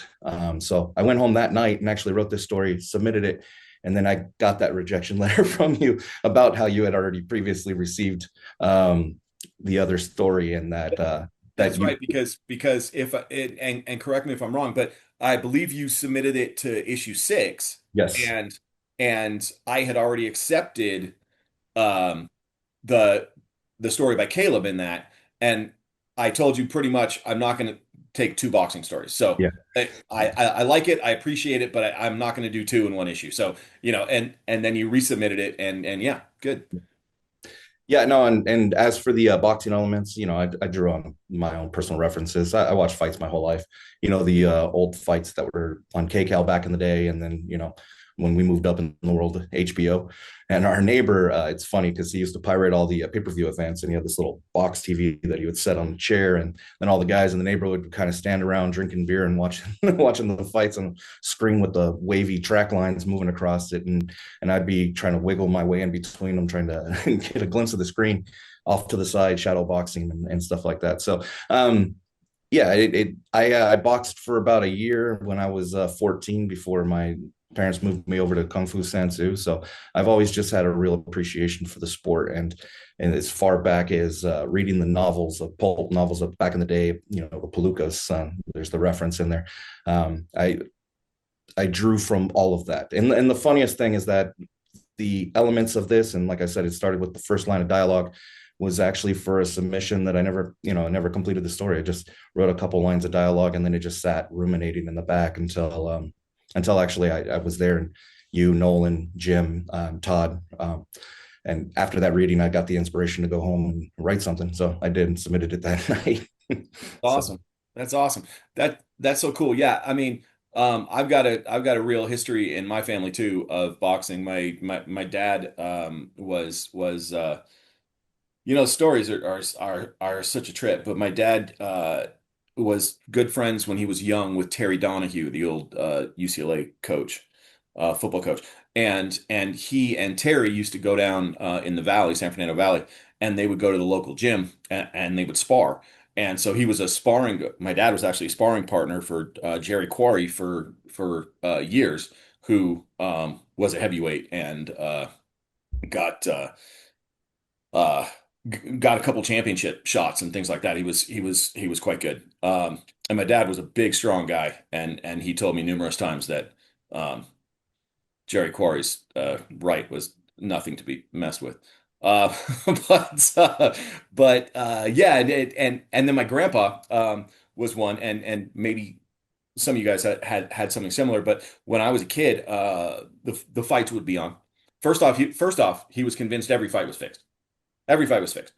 So I went home that night and actually wrote this story, submitted it, and then I got that rejection letter from you about how you had already previously received the other story, and that's right, because and correct me if I'm wrong, but I believe you submitted it to issue 6. Yes. And I had already accepted the story by Caleb in that, and I told you pretty much I'm not going to take 2 boxing stories. So yeah. I like it, I appreciate it, but I'm not going to do 2 in one issue. So and then you resubmitted it, and yeah, good. Yeah, no, and as for the boxing elements, I drew on my own personal references. I watched fights my whole life. The old fights that were on KCAL back in the day, and then when we moved up in the world of HBO. And our neighbor, it's funny because he used to pirate all the pay-per-view events, and he had this little box TV that he would set on the chair, and then all the guys in the neighborhood would kind of stand around drinking beer and watching watching the fights on screen with the wavy track lines moving across it, and I'd be trying to wiggle my way in between them, trying to get a glimpse of the screen off to the side, shadow boxing and stuff like that. So yeah, I boxed for about a year when I was 14 before my parents moved me over to Kung Fu Sansu. So I've always just had a real appreciation for the sport, and as far back as reading the novels, of pulp novels of back in the day, you know, the Palookas. There's the reference in there. I drew from all of that, and the funniest thing is that the elements of this, and like I said, it started with the first line of dialogue, was actually for a submission that I never completed the story. I just wrote a couple lines of dialogue, and then it just sat ruminating in the back until actually I was there, and you, Nolan, Jim, Todd, and after that reading, I got the inspiration to go home and write something. So I did and submitted it that night. Awesome. That's awesome. That's so cool. Yeah, I mean, I've got a real history in my family too of boxing. My dad was stories are such a trip, but my dad was good friends when he was young with Terry Donahue, the old UCLA coach, football coach, and he and Terry used to go down in the valley, San Fernando Valley, and they would go to the local gym and they would spar. And so he was a sparring. My dad was actually a sparring partner for Jerry Quarry for years, who was a heavyweight and got uh, got a couple championship shots and things like that. He was quite good. And my dad was a big, strong guy, and he told me numerous times that um, Jerry Quarry's right was nothing to be messed with. Uh, but yeah, and then my grandpa was one, and maybe some of you guys had something similar. But when I was a kid, the fights would be on. First off, he was convinced every fight was fixed. Every fight was fixed.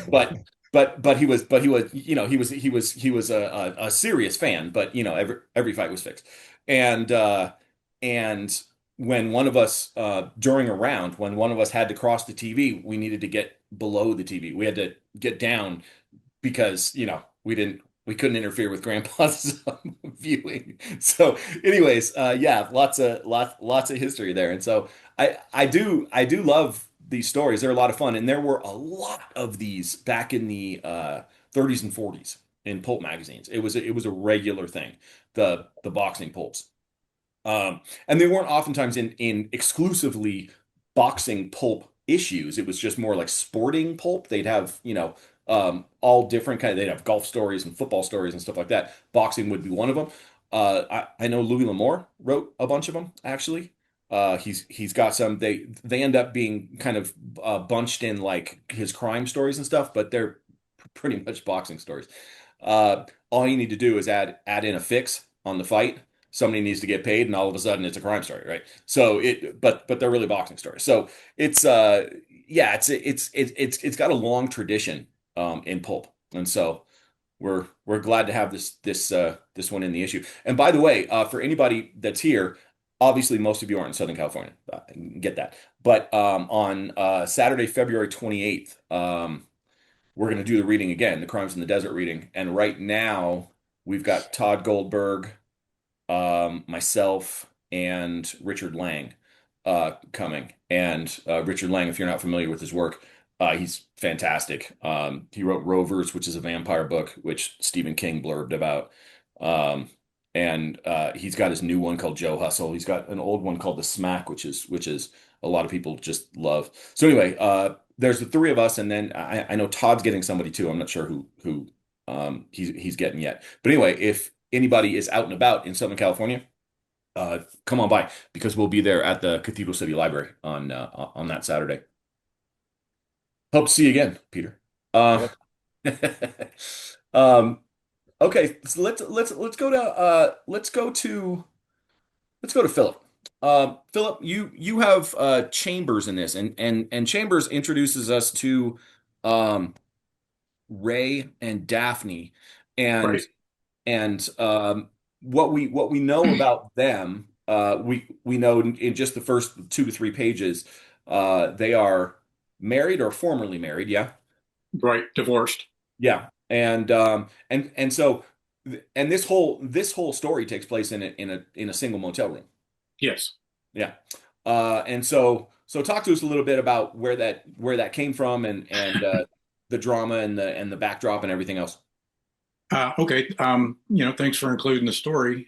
But he was he was a serious fan, but every fight was fixed. And uh and when one of us during a round, when one of us had to cross the TV, we needed to get below the TV. We had to get down because we couldn't interfere with grandpa's viewing. So anyways, yeah, lots of history there. And so I do love these stories. They're a lot of fun, and there were a lot of these back in the 30s and 40s in pulp magazines. It was a regular thing, the boxing pulps. And they weren't oftentimes in exclusively boxing pulp issues. It was just more like sporting pulp. They'd have, all different kind of, they'd have golf stories and football stories and stuff like that. Boxing would be one of them. I know Louis L'Amour wrote a bunch of them, actually. He's got some, they end up being kind of bunched in like his crime stories and stuff, but they're pretty much boxing stories. All you need to do is add in a fix on the fight. Somebody needs to get paid, and all of a sudden it's a crime story, right? So but they're really boxing stories. So it's yeah, it's got a long tradition in pulp, and so we're glad to have this one in the issue. And by the way, for anybody that's here, obviously most of you aren't in Southern California. I get that, but on Saturday, February 28th, we're going to do the reading again, the Crimes in the Desert reading, and right now we've got Todd Goldberg, myself, and Richard Lang coming. And Richard Lang, if you're not familiar with his work, he's fantastic. He wrote Rovers, which is a vampire book, which Stephen King blurbed about. And he's got his new one called Joe Hustle. He's got an old one called The Smack, which is a lot of people just love. So anyway, there's the three of us, and then I know Todd's getting somebody too. I'm not sure who he's getting yet. But anyway, if anybody is out and about in Southern California, come on by, because we'll be there at the Cathedral City Library on that Saturday. Hope to see you again, Peter. Um, okay, so let's go to Phillip. Phillip, you have Chambers in this, and Chambers introduces us to Ray and Daphne, and Right. and what we know about them we know in just the first 2 to 3 pages, they are married or formerly married. Yeah. Right, divorced. Yeah. And so and this whole story takes place in a single motel room. Yes. Yeah. And so talk to us a little bit about where that came from and the drama and the backdrop and everything else. Okay. Thanks for including the story.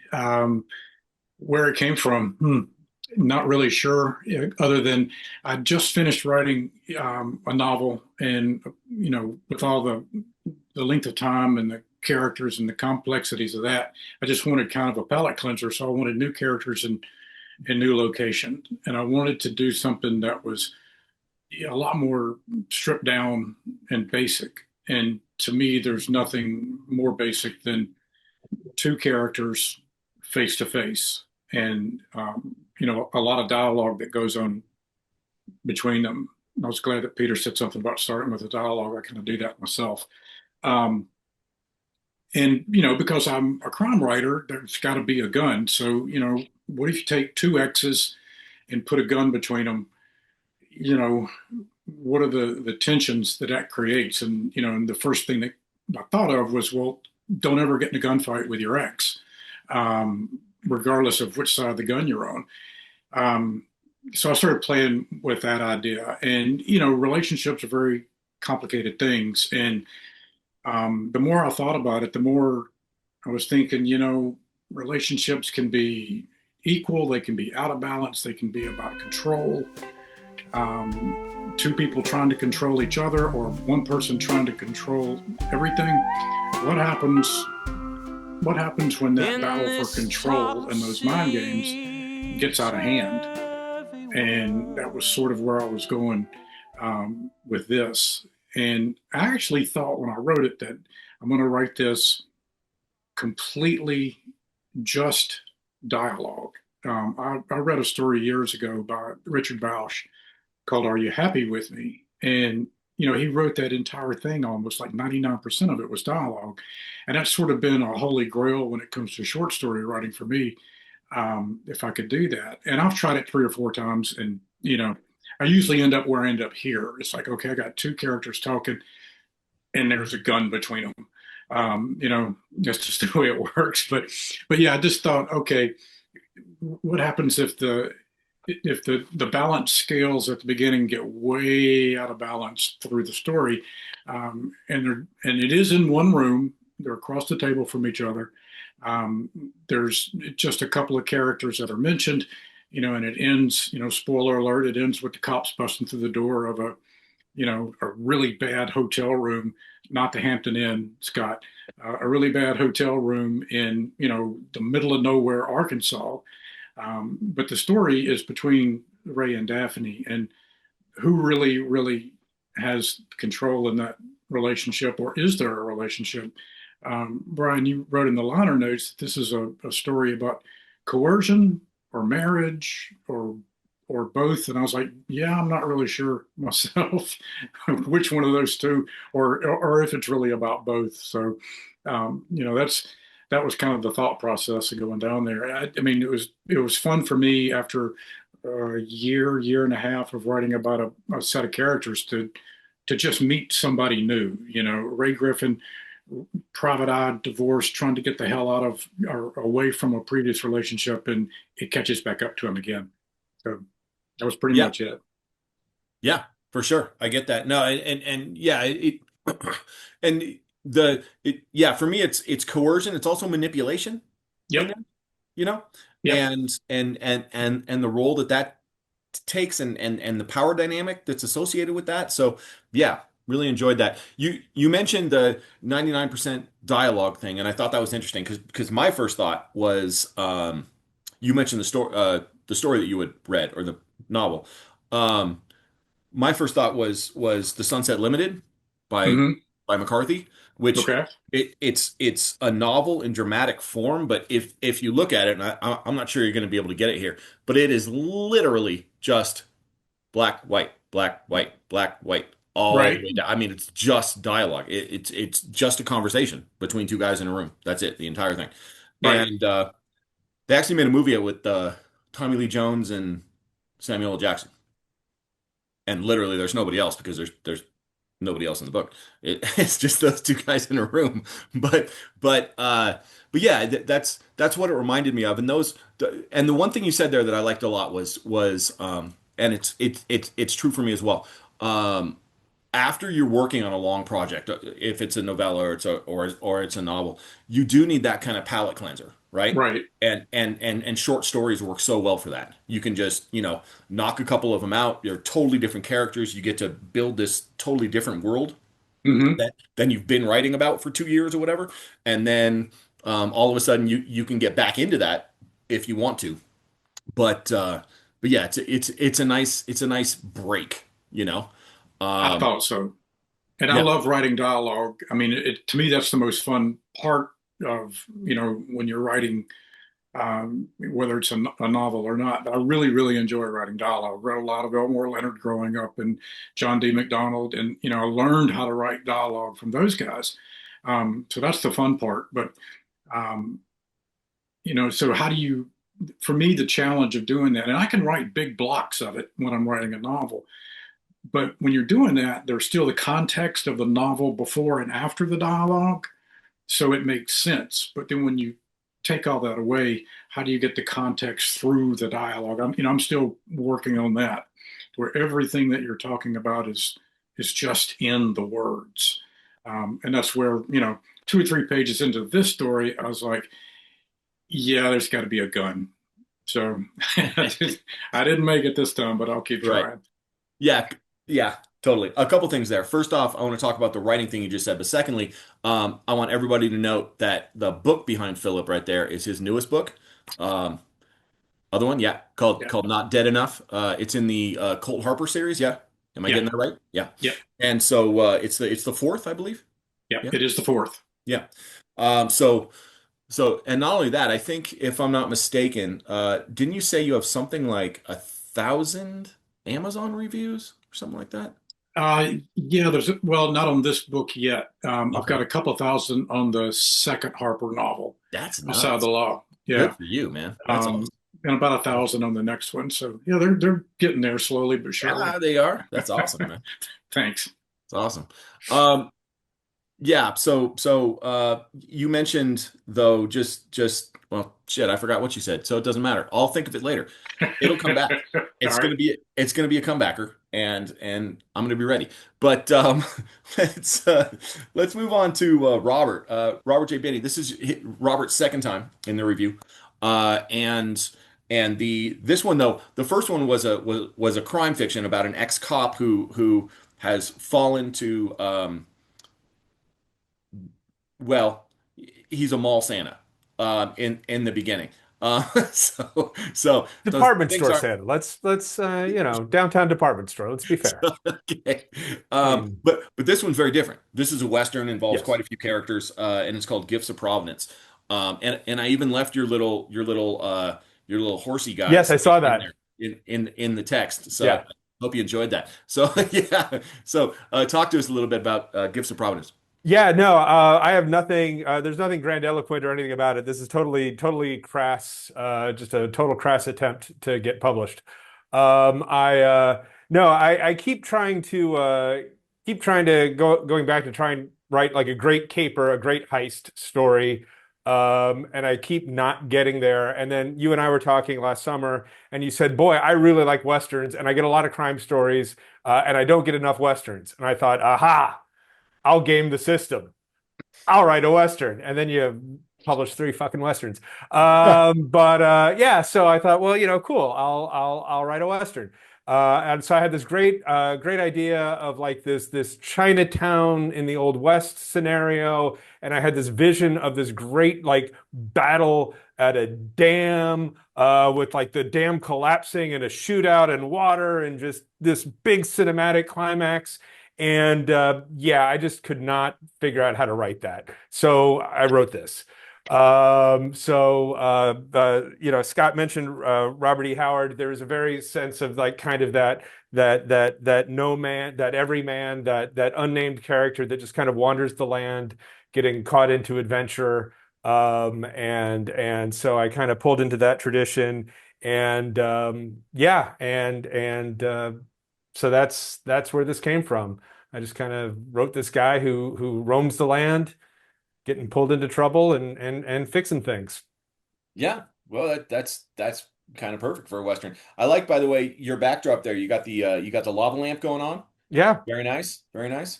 Where it came from, not really sure, other than I just finished writing a novel, and with all the length of time and the characters and the complexities of that, I just wanted kind of a palate cleanser. So I wanted new characters and new location, and I wanted to do something that was a lot more stripped down and basic. And to me, there's nothing more basic than two characters face to face, and a lot of dialogue that goes on between them. I was glad that Peter said something about starting with a dialogue. I kind of do that myself. And because I'm a crime writer, there's got to be a gun. So what if you take two X's and put a gun between them? What are the tensions that creates? And the first thing that I thought of was, well, don't ever get in a gunfight with your ex, regardless of which side of the gun you're on. So I started playing with that idea, and relationships are very complicated things. And the more I thought about it, the more I was thinking, relationships can be equal, they can be out of balance, they can be about control. Two people trying to control each other, or one person trying to control everything. What happens when that battle for control and those mind games gets out of hand? And that was sort of where I was going with this. And I actually thought when I wrote it that I'm going to write this completely just dialogue. I read a story years ago by Richard Bausch called "Are You Happy With Me?" And he wrote that entire thing, almost like 99% of it was dialogue. And that's sort of been a holy grail when it comes to short story writing for me, if I could do that. And I've tried it 3 or 4 times, and I usually end up where I end up here. It's like, okay, I got two characters talking, and there's a gun between them. That's just the way it works. But yeah, I just thought, okay, what happens if the balance scales at the beginning get way out of balance through the story, and it is in one room. They're across the table from each other. There's just a couple of characters that are mentioned, and it ends. Spoiler alert! It ends with the cops busting through the door of a really bad hotel room, not the Hampton Inn, Scott, a really bad hotel room in the middle of nowhere, Arkansas. But the story is between Ray and Daphne, and who really, really has control in that relationship, or is there a relationship? Brian, you wrote in the liner notes that this is a story about coercion or marriage or both, and I was like, yeah, I'm not really sure myself which one of those two, or if it's really about both. So, that was kind of the thought process of going down there. I mean, it was fun for me after a year and a half of writing about a set of characters to just meet somebody new. Ray Griffin, private eye, divorced, trying to get the hell out of or away from a previous relationship, and it catches back up to him again. So that was pretty much it. Yeah, for sure. I get that. No, and yeah, and for me it's coercion. It's also manipulation. Yep. Yep. And the role that takes and the power dynamic that's associated with that. So yeah, really enjoyed that. You mentioned the 99% dialogue thing, and I thought that was interesting because my first thought was you mentioned the story that you had read, or the novel. My first thought was The Sunset Limited by McCarthy, which it's a novel in dramatic form, but if you look at it, and I'm not sure you're going to be able to get it here, but it is literally just black, white, black, white, black, white, all the way down. I mean, it's just dialogue. It's just a conversation between two guys in a room. That's it, the entire thing. Right. And they actually made a movie with Tommy Lee Jones and Samuel L. Jackson. And literally there's nobody else because there's nobody else in the book. It's just those two guys in a room. But but yeah, that's what it reminded me of. And and the one thing you said there that I liked a lot was and it's true for me as well. After you're working on a long project, if it's a novella or it's a novel, you do need that kind of palate cleanser, right? Right. And short stories work so well for that. You can just, knock a couple of them out. They're totally different characters. You get to build this totally different world Hmm. than you've been writing about for 2 years or whatever. And then all of a sudden you can get back into that if you want to. But yeah, it's a nice break, I Um, thought so. And I yeah, love writing dialogue. I mean, to me, that's the most fun part of, when you're writing, whether it's a novel or not. But I really, really enjoy writing dialogue. Read a lot of Elmore Leonard growing up and John D. MacDonald. And, I learned how to write dialogue from those guys. So that's the fun part. But, um, so for me, the challenge of doing that, and I can write big blocks of it when I'm writing a novel. But when you're doing that, there's still the context of the novel before and after the dialogue. So it makes sense. But then when you take all that away, how do you get the context through the dialogue? I'm still working on that, where everything that you're talking about is just in the words. And that's where, 2 or 3 pages into this story, I was like, yeah, there's got to be a gun. So I didn't make it this time, but I'll keep right. trying. Yeah, yeah, totally. A couple things there. First off, I want to talk about the writing thing you just said. But secondly, I want everybody to note that the book behind Phillip right there is his newest book. Um, Other one, yeah, called Yeah. called Not Dead Enough. It's in the Colt Harper series. Yeah, am I Yeah. getting that right? Yeah. Yeah. And so it's the fourth, I believe. Yeah. Yeah. It is the fourth. Yeah. So and not only that, I think if I'm not mistaken, didn't you say you have something like 1,000 Amazon reviews or something like that? Yeah, not on this book yet. I've got Okay. a couple thousand on the second Harper novel, That's Outside nuts. the Law. Good Yeah. for you, man. That's awesome. Um, and about 1,000 on the next one. So yeah, they're getting there slowly but surely. Yeah, they are. That's awesome, man. Thanks. It's awesome. Um, yeah, so you mentioned though just well, shit, I forgot what you said. So it doesn't matter. I'll think of it later. It'll come back. All right. It's gonna be a comebacker, and I'm gonna be ready. But let's move on to Robert J. Binney. This is Robert's second time in the review, and this one though, the first one was a crime fiction about an ex-cop who has fallen to well, he's a mall Santa in the beginning. So those Department things store are Santa. Let's downtown department store. Let's be fair. okay. I mean, But this one's very different. This is a Western, involves yes. quite a few characters, and it's called Gifts of Providence. And I even left your little horsey guy Yes, I saw in that. there in the text. So Yeah. I hope you enjoyed that. So yeah. So talk to us a little bit about Gifts of Providence. Yeah, no, I have nothing. There's nothing grandiloquent or anything about it. This is totally crass. Just a total crass attempt to get published. I no, I keep trying to going back to try and write like a great caper, a great heist story. And I keep not getting there. And then you and I were talking last summer, and you said, "Boy, I really like Westerns, and I get a lot of crime stories, and I don't get enough Westerns." And I thought, aha. I'll game the system. I'll write a Western. And then you publish 3 fucking Westerns. But yeah, so I thought, well, cool. I'll write a Western. And so I had this great idea of like this Chinatown in the Old West scenario. And I had this vision of this great like battle at a dam with like the dam collapsing and a shootout and water and just this big cinematic climax. And yeah, I just could not figure out how to write that. So I wrote this. Scott mentioned Robert E. Howard. There is a very sense of like kind of that no man, that every man, that unnamed character that just kind of wanders the land, getting caught into adventure. And so I kind of pulled into that tradition. And yeah, so that's where this came from. I just kind of wrote this guy who roams the land, getting pulled into trouble and fixing things. Yeah. Well, that's kind of perfect for a Western. I like, by the way, your backdrop there. You got the lava lamp going on. Yeah. Very nice. Very nice.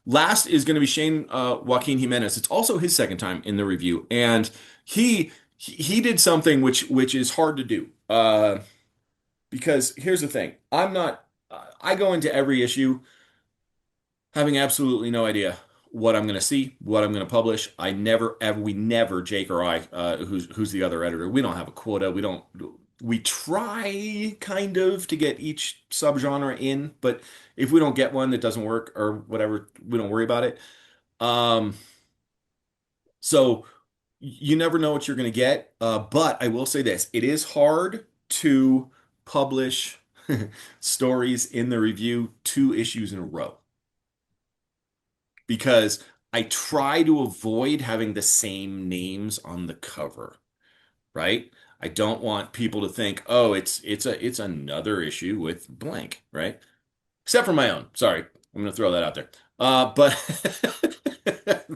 Last is going to be Shane Joaquin Jimenez. It's also his second time in the review, and he did something which is hard to do. Because here's the thing, I'm not. I go into every issue having absolutely no idea what I'm going to see, what I'm going to publish. We never, Jake or I, who's the other editor, we don't have a quota. We try kind of to get each subgenre in, but if we don't get one that doesn't work or whatever, we don't worry about it. So you never know what you're going to get. But I will say this, it is hard to publish stories in the review 2 issues in a row, because I try to avoid having the same names on the cover, right? I don't want people to think, oh, it's another issue with blank, right? Except for my own. Sorry, I'm going to throw that out there. But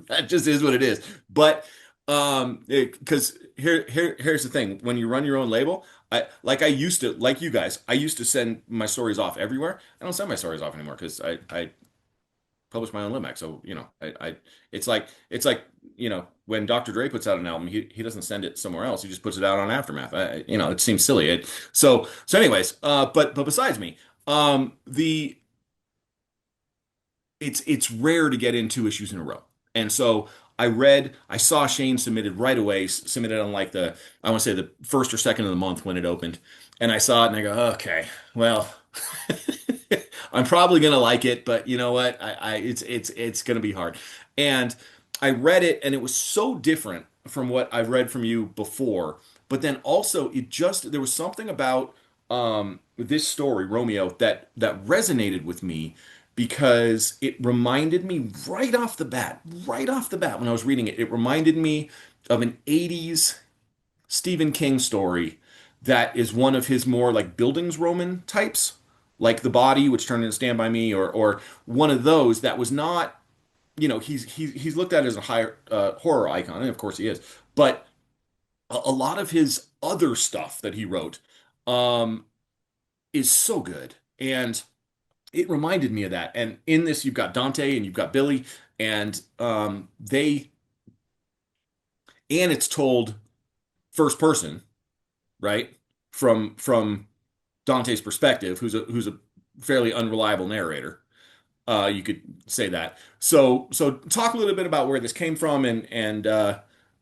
that just is what it is. But because here's the thing: when you run your own label, I used to, like you guys, I used to send my stories off everywhere. I don't send my stories off anymore because I publish my own Limac. So, it's like, when Dr. Dre puts out an album, he doesn't send it somewhere else. He just puts it out on Aftermath. It seems silly. So anyways, but besides me, it's rare to get in 2 issues in a row. And so I saw Shane submitted on like I want to say the first or second of the month when it opened. And I saw it and I go, okay, well, I'm probably gonna like it, but you know what? It's gonna be hard. And I read it, and it was so different from what I've read from you before. But then also, there was something about this story, Romeo, that resonated with me because it reminded me right off the bat when I was reading it. It reminded me of an '80s Stephen King story that is one of his more like Bildungsroman types, like The Body, which turned into Stand By Me, or one of those that was not, he's looked at as a higher horror icon, and of course he is, but a lot of his other stuff that he wrote is so good, and it reminded me of that. And in this, you've got Dante and you've got Billy, and it's told first person, right? From Dante's perspective, who's a fairly unreliable narrator. You could say that. So talk a little bit about where this came from, and I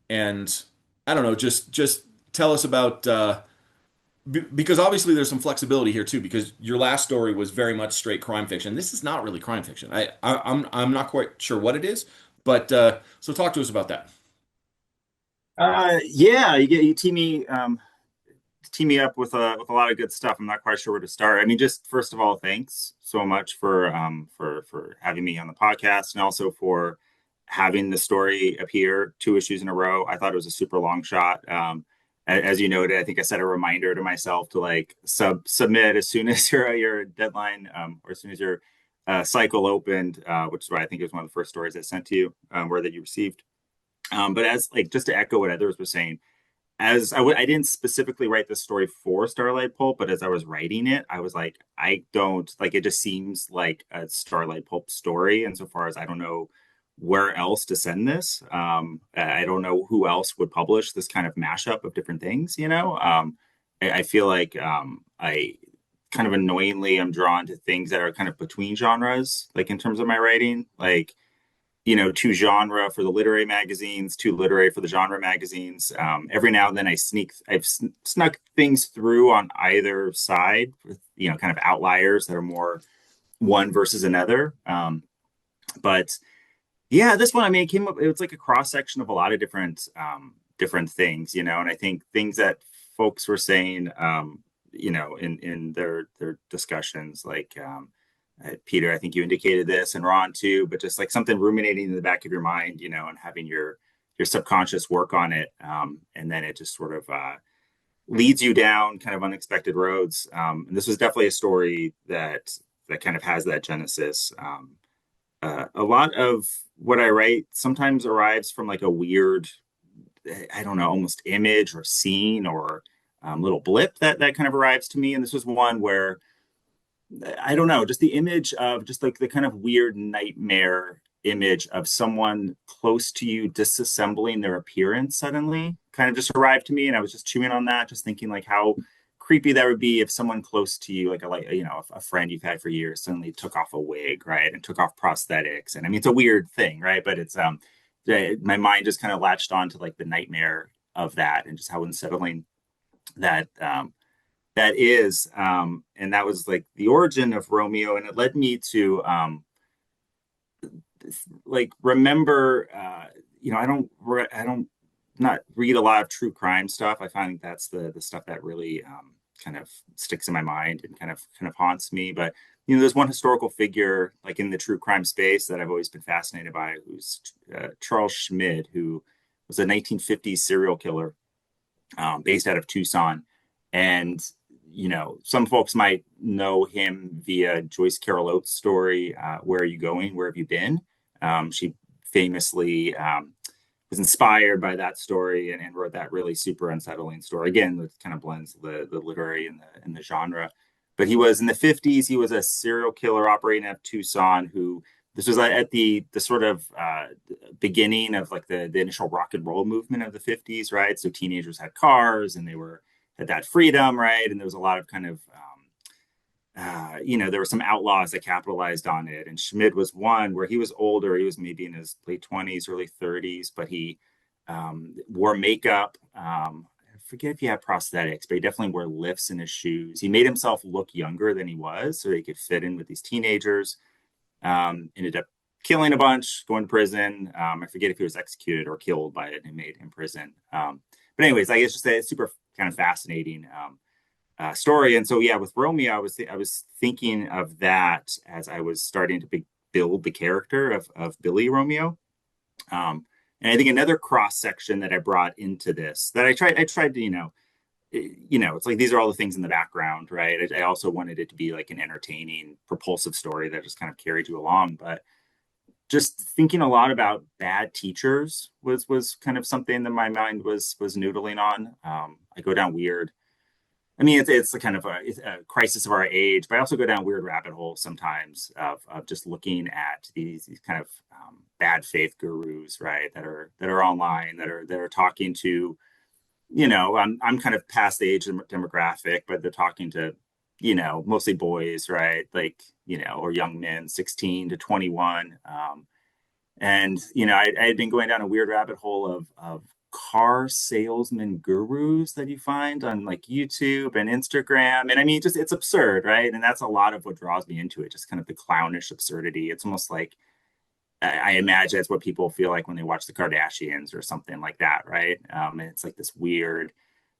don't know, just tell us about because obviously there's some flexibility here too, because your last story was very much straight crime fiction. This is not really crime fiction. I'm not quite sure what it is, but so talk to us about that. Yeah, you tee me up with a lot of good stuff. I'm not quite sure where to start. I mean, just first of all, thanks so much for having me on the podcast, and also for having the story appear 2 issues in a row. I thought it was a super long shot. As you noted, I think I set a reminder to myself to like submit as soon as your deadline or as soon as your cycle opened, which is why I think it was one of the first stories I sent to you, or that you received. But as like just to echo what others were saying, as I didn't specifically write this story for Starlite Pulp, but as I was writing it, I was like, I don't like it. Just seems like a Starlite Pulp story, and so far as I don't know where else to send this. I don't know who else would publish this kind of mashup of different things. I feel like I kind of annoyingly am drawn to things that are kind of between genres, like in terms of my writing, like. Two genre for the literary magazines, two literary for the genre magazines. Every now and then I've snuck things through on either side, with, kind of outliers that are more one versus another. But yeah, this one, I mean, it was like a cross section of a lot of different things, and I think things that folks were saying, in their discussions, like, Peter, I think you indicated this, and Ron too, but just like something ruminating in the back of your mind, and having your subconscious work on it, and then it just sort of leads you down kind of unexpected roads. And this was definitely a story that kind of has that genesis. A lot of what I write sometimes arrives from like a weird, I don't know, almost image or scene or little blip that kind of arrives to me. And this was one where, I don't know, just the image of just like the kind of weird nightmare image of someone close to you disassembling their appearance suddenly kind of just arrived to me. And I was just chewing on that, just thinking like how creepy that would be if someone close to you, like a friend you've had for years, suddenly took off a wig, right, and took off prosthetics. And I mean, it's a weird thing, right? But it's my mind just kind of latched on to like the nightmare of that and just how unsettling that that is. And that was like the origin of Romeo, and it led me to like remember, I don't not read a lot of true crime stuff. I find that's the stuff that really kind of sticks in my mind and kind of haunts me. But there's one historical figure like in the true crime space that I've always been fascinated by, who's Charles Schmid, who was a 1950s serial killer based out of Tucson. And some folks might know him via Joyce Carol Oates' story, Where Are You Going? Where Have You Been? She famously was inspired by that story and wrote that really super unsettling story. Again, it kind of blends the literary and the genre. But he was in the 50s. He was a serial killer operating out of Tucson who, this was at the sort of beginning of like the initial rock and roll movement of the 50s, right? So teenagers had cars and they had that freedom, right? And there was a lot of kind of there were some outlaws that capitalized on it. And Schmid was one where he was older. He was maybe in his late 20s, early 30s, but he wore makeup. I forget if he had prosthetics, but he definitely wore lifts in his shoes. He made himself look younger than he was so he could fit in with these teenagers. Ended up killing a bunch, going to prison. I forget if he was executed or killed by an inmate in prison. But anyways, I guess just a super kind of fascinating story. And so, yeah, with Romeo, I was thinking of that as I was starting to build the character of Billy Romeo. And I think another cross section that I brought into this that I tried to, it's like these are all the things in the background, right? I also wanted it to be like an entertaining, propulsive story that just kind of carried you along. But just thinking a lot about bad teachers was kind of something that my mind was noodling on. I go down weird. I mean, it's a kind of a crisis of our age, but I also go down weird rabbit holes sometimes of just looking at these kind of bad faith gurus, right? That are online, that are talking to, I'm kind of past the age demographic, but they're talking to, mostly boys, right? Like, or young men, 16 to 21. And, I had been going down a weird rabbit hole of car salesman gurus that you find on like YouTube and Instagram. And I mean, it's absurd, right? And that's a lot of what draws me into it, just kind of the clownish absurdity. It's almost like, I imagine it's what people feel like when they watch the Kardashians or something like that, right? And it's like this weird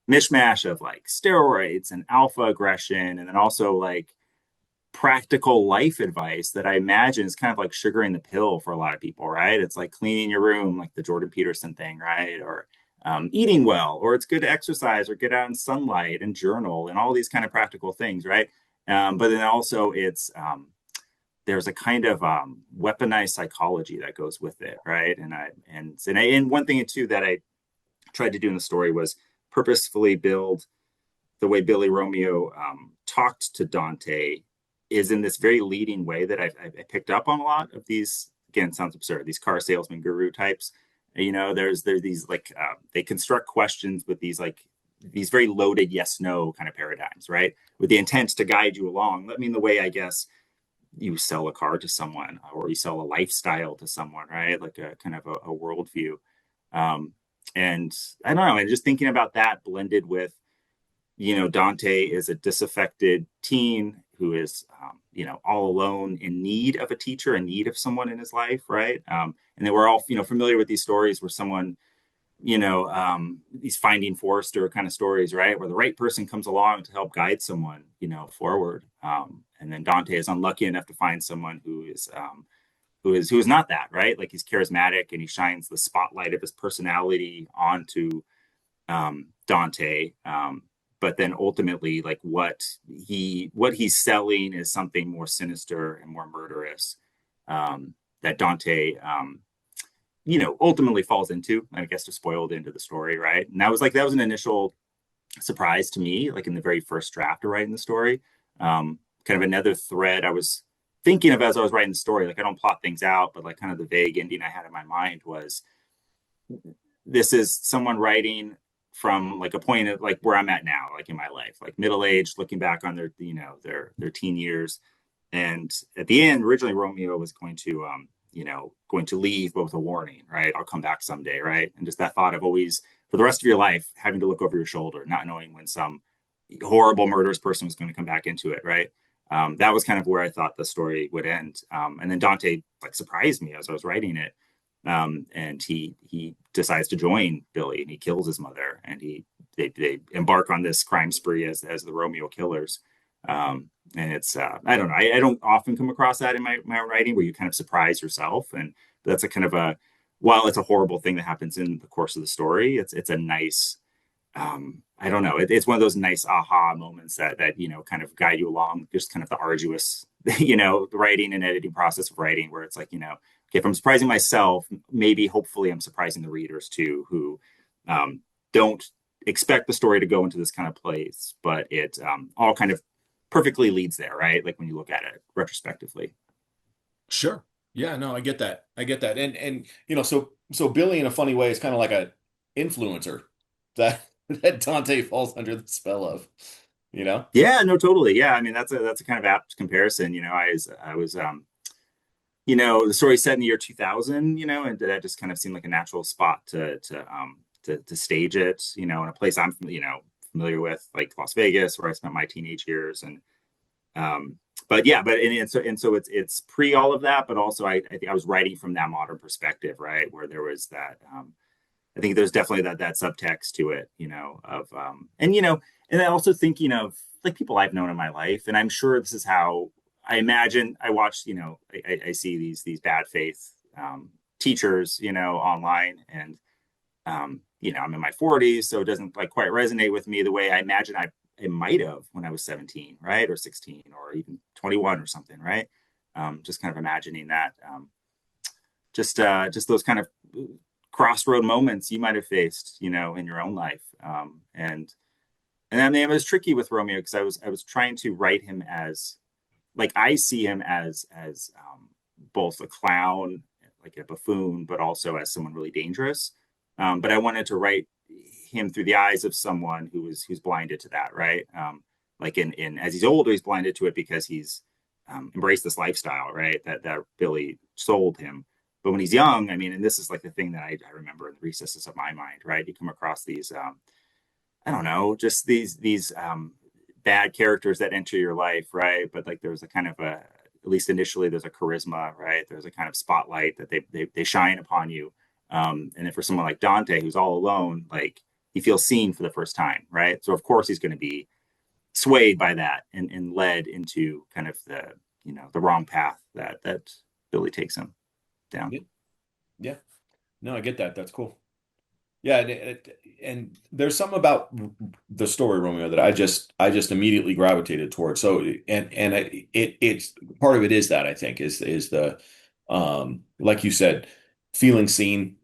mishmash of like steroids and alpha aggression, and then also like practical life advice that I imagine is kind of like sugaring the pill for a lot of people, right? It's like cleaning your room, like the Jordan Peterson thing, right? Or eating well, or it's good to exercise or get out in sunlight and journal and all these kind of practical things, right? But then also it's there's a kind of weaponized psychology that goes with it, right? And one thing too that I tried to do in the story was purposefully build the way Billy Romeo talked to Dante is in this very leading way that I picked up on a lot of these. Again, sounds absurd. These car salesman guru types, there's these like they construct questions with these very loaded yes no kind of paradigms, right? With the intent to guide you along. I mean, the way I guess you sell a car to someone or you sell a lifestyle to someone, right? Like a kind of a worldview. And I don't know. And just thinking about that blended with, Dante is a disaffected teen who is, all alone in need of a teacher, in need of someone in his life, right? And then we're all, familiar with these stories where someone, these Finding Forrester kind of stories, right? Where the right person comes along to help guide someone, forward. And then Dante is unlucky enough to find someone who is not that, right? Like he's charismatic and he shines the spotlight of his personality onto Dante. but then ultimately, like what he's selling is something more sinister and more murderous, that Dante, ultimately falls into, I guess, to spoil the end of the story, right? And that was an initial surprise to me, like in the very first draft of writing the story. Kind of another thread I was thinking of as I was writing the story. Like I don't plot things out, but like kind of the vague ending I had in my mind was, this is someone writing from like a point of like where I'm at now, like in my life, like middle-aged, looking back on their, their teen years. And at the end, originally Romeo was going to, going to leave, but with a warning, right? I'll come back someday, right? And just that thought of always, for the rest of your life, having to look over your shoulder, not knowing when some horrible murderous person was going to come back into it, right? That was kind of where I thought the story would end. And then Dante like surprised me as I was writing it. And he decides to join Billy, and he kills his mother, and they embark on this crime spree as the Romeo killers. And it's I don't know, I don't often come across that in my writing, where you kind of surprise yourself, and that's a kind of a, while it's a horrible thing that happens in the course of the story, it's a nice, I don't know, it's one of those nice aha moments that kind of guide you along just kind of the arduous writing and editing process of writing, where it's like, okay, if I'm surprising myself, maybe hopefully I'm surprising the readers too, who don't expect the story to go into this kind of place, but it all kind of perfectly leads there, right? Like when you look at it retrospectively. Sure. Yeah, no, I get that. And so Billy in a funny way is kind of like a influencer that Dante falls under the spell of, Yeah, no, totally. Yeah. I mean, that's a kind of apt comparison. I was the story set in the year 2000, and that just kind of seemed like a natural spot to stage it, in a place I'm familiar with, like Las Vegas, where I spent my teenage years. And so it's pre all of that, but also I think I was writing from that modern perspective, right, where there was that I think there's definitely that subtext to it, and I also thinking of like people I've known in my life, and I'm sure this is how I imagine I watch, I see these bad faith teachers, online, and I'm in my 40s, so it doesn't like quite resonate with me the way I imagine it might have when I was 17, right, or 16, or even 21 or something, right? Just kind of imagining that, just those kind of crossroad moments you might have faced, in your own life, and I mean, it was tricky with Romeo because I was trying to write him as, like, I see him as both a clown, like a buffoon, but also as someone really dangerous. But I wanted to write him through the eyes of someone who's blinded to that, right? Like in as he's older, he's blinded to it because he's embraced this lifestyle, right? That Billy sold him. But when he's young, I mean, and this is like the thing that I remember in the recesses of my mind, right? You come across these, I don't know, just these bad characters that enter your life, right? But like there's a kind of at least initially, there's a charisma, right? There's a kind of spotlight that they shine upon you. And then for someone like Dante, who's all alone, like he feels seen for the first time, right? So of course he's going to be swayed by that and led into kind of the wrong path that Billy takes him down. Yeah. No, I get that. That's cool. Yeah, and there's something about the story Romeo that I just immediately gravitated towards. So it's part of it is that I think is the like you said, feeling seen,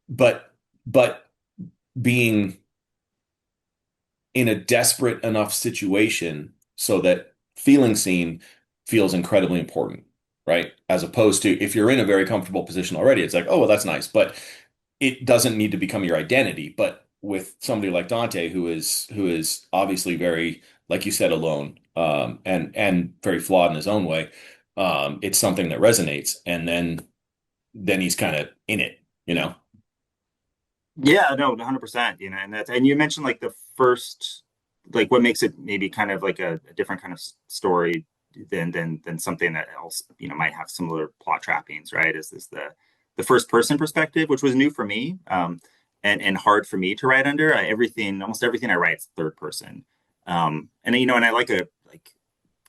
but being in a desperate enough situation so that feeling seen feels incredibly important, right? As opposed to if you're in a very comfortable position already, it's like, oh, well, that's nice, but it doesn't need to become your identity. But with somebody like Dante, who is obviously very, like you said, alone, and very flawed in his own way, it's something that resonates, and then he's kind of in it, Yeah, no, 100%, and you mentioned like the first, like what makes it maybe kind of like a different kind of story than something that else, might have similar plot trappings, right? Is this the first person perspective, which was new for me, and hard for me to write under. Almost everything I write is third person, and I like a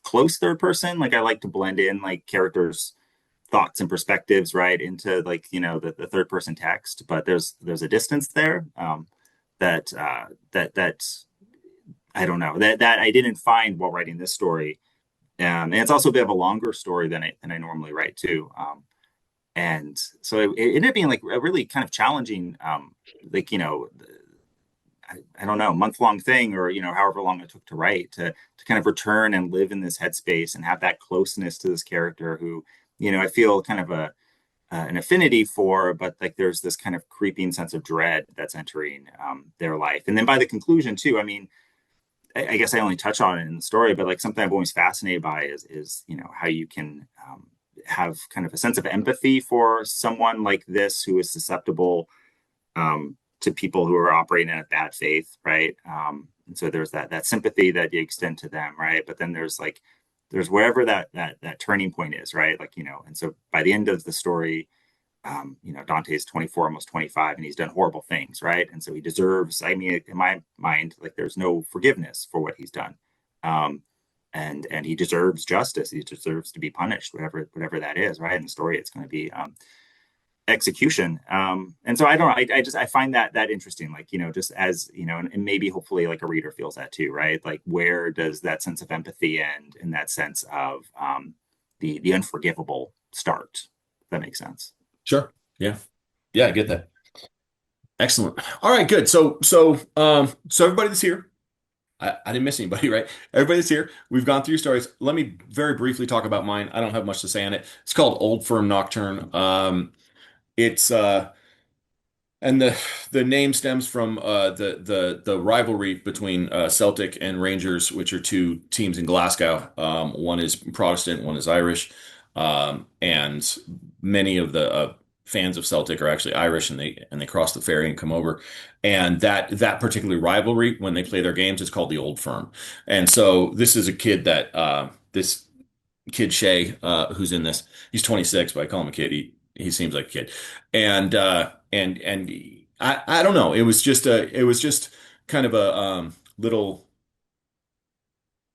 close third person. Like I like to blend in like characters' thoughts and perspectives right into like the third person text, but there's a distance there. that I don't know that I didn't find while writing this story. And it's also a bit of a longer story than I normally write too. And so it ended up being like a really kind of challenging, like, I don't know, month-long thing, or, however long it took to write, to kind of return and live in this headspace and have that closeness to this character who, I feel kind of an affinity for, but like there's this kind of creeping sense of dread that's entering their life. And then by the conclusion too, I mean, I guess I only touch on it in the story, but like something I'm always fascinated by is how you can have kind of a sense of empathy for someone like this who is susceptible to people who are operating in a bad faith, right? And so there's that sympathy that you extend to them, right? But then there's wherever that turning point is, right? Like, and so by the end of the story, Dante's 24, almost 25, and he's done horrible things, right? And so he deserves, I mean, in my mind, like there's no forgiveness for what he's done. And he deserves justice. He deserves to be punished, whatever that is, right? In the story, it's going to be execution. And so I don't know, I find that interesting, like, just as, and maybe hopefully like a reader feels that too, right? Like, where does that sense of empathy end, and that sense of the unforgivable start? If that makes sense. Sure. Yeah. Yeah, I get that. Excellent. All right, good. So everybody that's here, I didn't miss anybody, right? Everybody that's here, we've gone through stories. Let me very briefly talk about mine. I don't have much to say on it. It's called Old Firm Nocturne. It's and the name stems from the rivalry between Celtic and Rangers, which are two teams in Glasgow. One is Protestant, one is Irish, and many of the fans of Celtic are actually Irish, and they cross the ferry and come over. And that particular rivalry, when they play their games, is called the Old Firm. And so this is a kid that this kid Shay, who's in this. He's 26, but I call him a kid. He seems like a kid, and I don't know. It was just kind of a little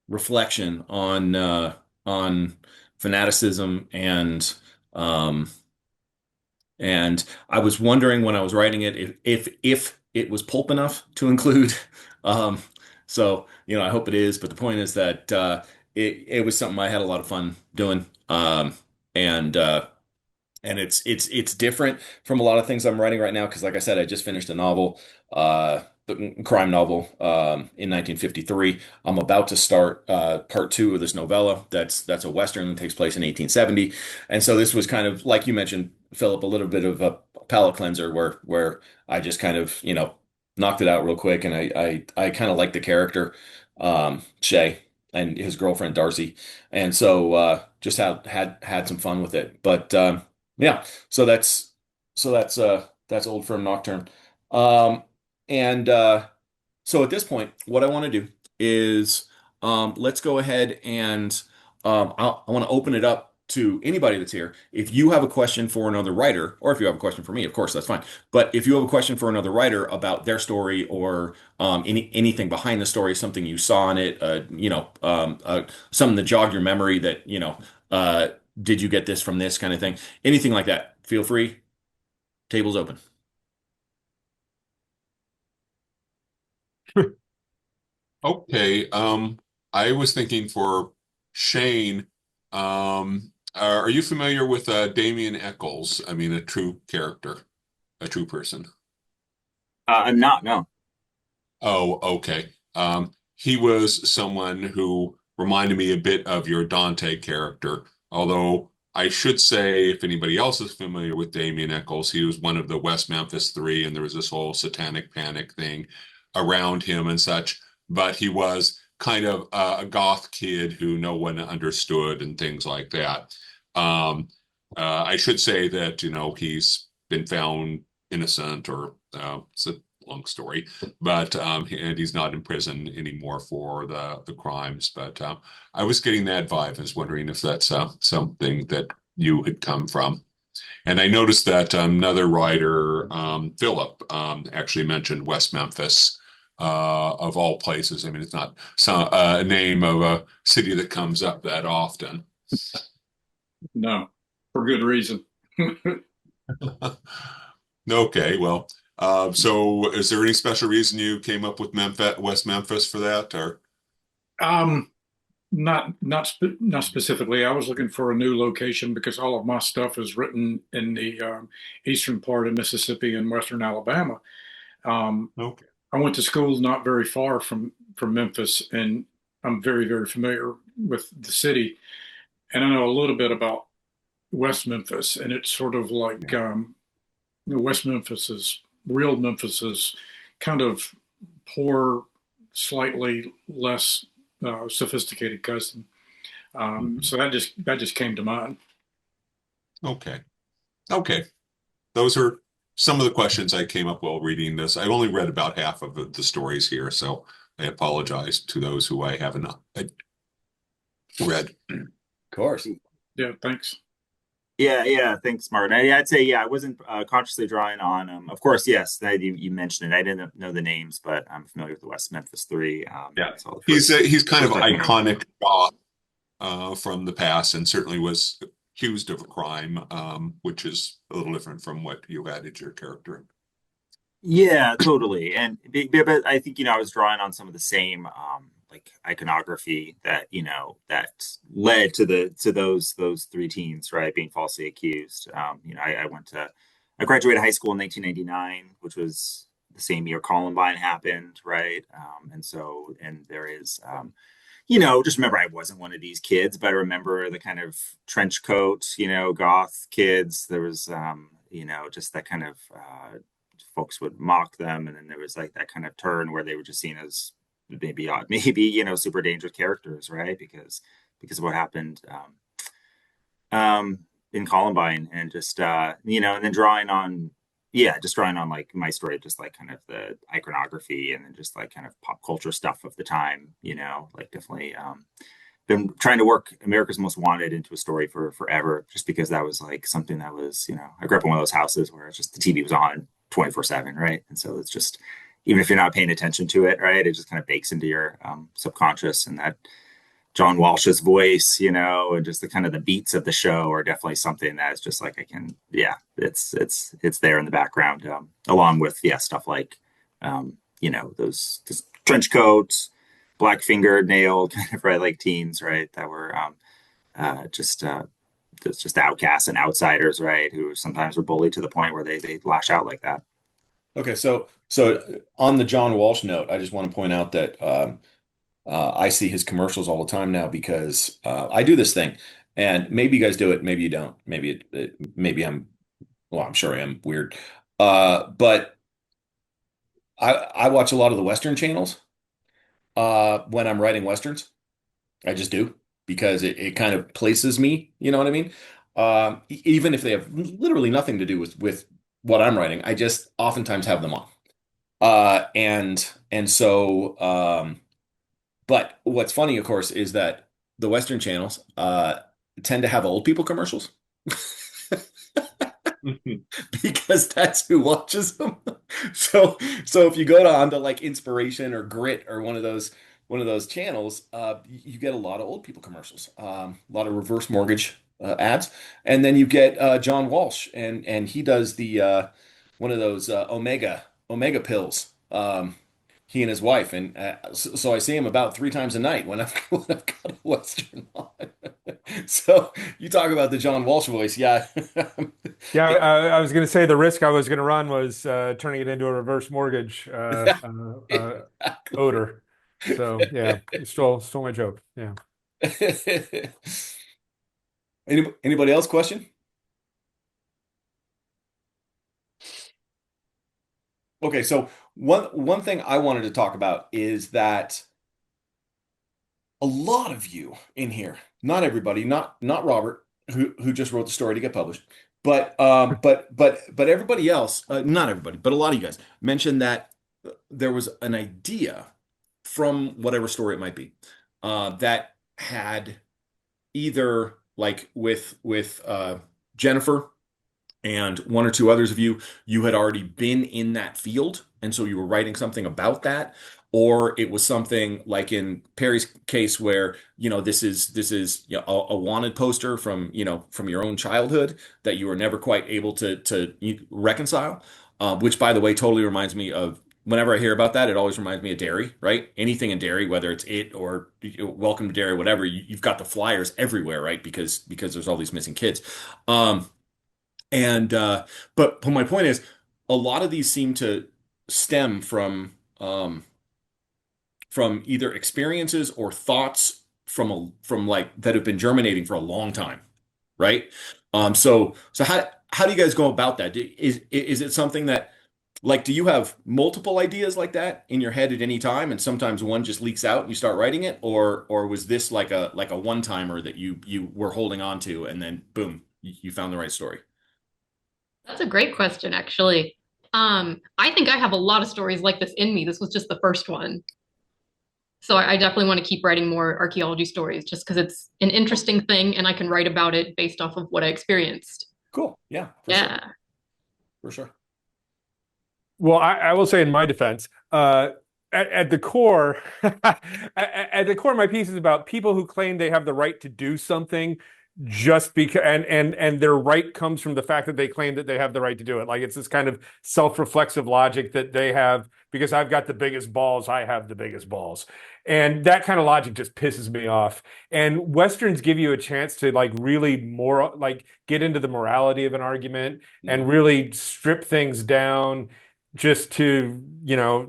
reflection on fanaticism, and I was wondering when I was writing it if it was pulp enough to include. So I hope it is. But the point is that it was something I had a lot of fun doing, and it's different from a lot of things I'm writing right now, because like I said, I just finished a novel, the crime novel, in 1953. I'm about to start part two of this novella. That's a Western that takes place in 1870. And so this was kind of, like you mentioned, Philip, a little bit of a palate cleanser where I just kind of, knocked it out real quick. And I kind of like the character, Shay, and his girlfriend Darcy. And so just had some fun with it. But yeah, so that's Old Firm Nocturne. And so at this point, what I want to do is let's go ahead and I want to open it up to anybody that's here. If you have a question for another writer, or if you have a question for me, of course, that's fine. But if you have a question for another writer about their story, or anything behind the story, something you saw in it, something that jogged your memory that, did you get this from this kind of thing? Anything like that, feel free. Table's open. Okay. I was thinking for Shane, are you familiar with Damien Eccles? I mean, a true character, a true person. I'm not, no. Oh, okay. He was someone who reminded me a bit of your Dante character, although I should say, if anybody else is familiar with Damien Eccles, he was one of the West Memphis Three, and there was this whole satanic panic thing around him and such. But he was kind of a goth kid who no one understood and things like that. I should say that, he's been found innocent, or it's a long story, but and he's not in prison anymore for the crimes. But I was getting that vibe. I was wondering if that's something that you had come from. And I noticed that another writer, Phillip, actually mentioned West Memphis, of all places. I mean, it's not a name of a city that comes up that often. No, for good reason. Okay, well, So is there any special reason you came up with West Memphis for that, or? Not specifically. I was looking for a new location because all of my stuff is written in the eastern part of Mississippi and western Alabama. Okay. I went to school not very far from Memphis, and I'm very, very familiar with the city. And I know a little bit about West Memphis, and it's sort of like West Memphis is real Memphis is kind of poor, slightly less sophisticated cousin. So that just came to mind. Okay. Okay. Those are some of the questions I came up while reading this. I only read about half of the stories here, so I apologize to those who I haven't read. Of course. Yeah, thanks. Yeah, thanks, Martin. I'd say, I wasn't consciously drawing on, of course, yes, you mentioned it. I didn't know the names, but I'm familiar with the West Memphis Three. Yeah, so he's kind of iconic from the past, and certainly was accused of a crime, which is a little different from what you added to your character. Yeah, totally. But I think, I was drawing on some of the same like iconography that, that led to those three teens, right, being falsely accused. I graduated high school in 1999, which was the same year Columbine happened, right? And there is just remember I wasn't one of these kids, but I remember the kind of trench coat, goth kids. There was just that kind of folks would mock them, and then there was like that kind of turn where they were just seen as maybe super dangerous characters, right? Because of what happened in Columbine, and just and then drawing on like my story, just like kind of the iconography, and then just like kind of pop culture stuff of the time, like definitely been trying to work America's Most Wanted into a story for forever, just because that was like something that was, I grew up in one of those houses where it's just the TV was on 24/7, right? And so it's just, even if you're not paying attention to it, right, it just kind of bakes into your subconscious. And that John Walsh's voice, and just the kind of the beats of the show are definitely something that's just like it's there in the background, along with stuff like those trench coats, black fingered nailed kind of, right, like teens, right, that were just outcasts and outsiders, right, who sometimes were bullied to the point where they lash out like that. Okay, so on the John Walsh note, I just want to point out that I see his commercials all the time now, because I do this thing, and maybe you guys do it, maybe you don't, maybe I'm sure I am weird, but I watch a lot of the Western channels when I'm writing Westerns. I just do, because it kind of places me, you know what I mean? Even if they have literally nothing to do with what I'm writing, I just oftentimes have them on. But what's funny, of course, is that the Western channels tend to have old people commercials. Because that's who watches them. So if you go onto like Inspiration or Grit or one of those channels, you get a lot of old people commercials, a lot of reverse mortgage ads, and then you get John Walsh, and he does the one of those omega pills. He and his wife, and so I see him about 3 times a night when I've got a Western on. So you talk about the John Walsh voice, yeah. Yeah, I was going to say the risk I was going to run was turning it into a reverse mortgage odor. So yeah, stole my joke. Yeah. Anybody else question? Okay, so one thing I wanted to talk about is that a lot of you in here, not everybody, not Robert, who just wrote the story to get published, but everybody else, not everybody, but a lot of you guys mentioned that there was an idea from whatever story it might be, that had either like with Jennifer and 1 or 2 others of you had already been in that field, and so you were writing something about that, or it was something like in Perry's case where this is a wanted poster from your own childhood that you were never quite able to reconcile. which by the way totally reminds me of whenever I hear about that, it always reminds me of Derry, right? Anything in Derry, whether it's it or Welcome to Derry, whatever, you've got the flyers everywhere, right? Because there's all these missing kids. Um, and but my point is, a lot of these seem to stem from either experiences or thoughts from like that have been germinating for a long time, right? So how do you guys go about that? Is it something that like do you have multiple ideas like that in your head at any time, and sometimes one just leaks out and you start writing it, or was this like a one timer that you were holding on to and then boom, you found the right story? That's a great question, actually. I think I have a lot of stories like this in me. This was just the first one. So I definitely want to keep writing more archaeology stories just because it's an interesting thing and I can write about it based off of what I experienced. Cool. Yeah, Yeah. for sure. Well, I will say in my defense, at the core, at the core, my piece is about people who claim they have the right to do something just because, and their right comes from the fact that they claim that they have the right to do it. Like it's this kind of self-reflexive logic that they have because I've got the biggest balls, I have the biggest balls. And that kind of logic just pisses me off. And Westerns give you a chance to like really more like get into the morality of an argument and really strip things down just to,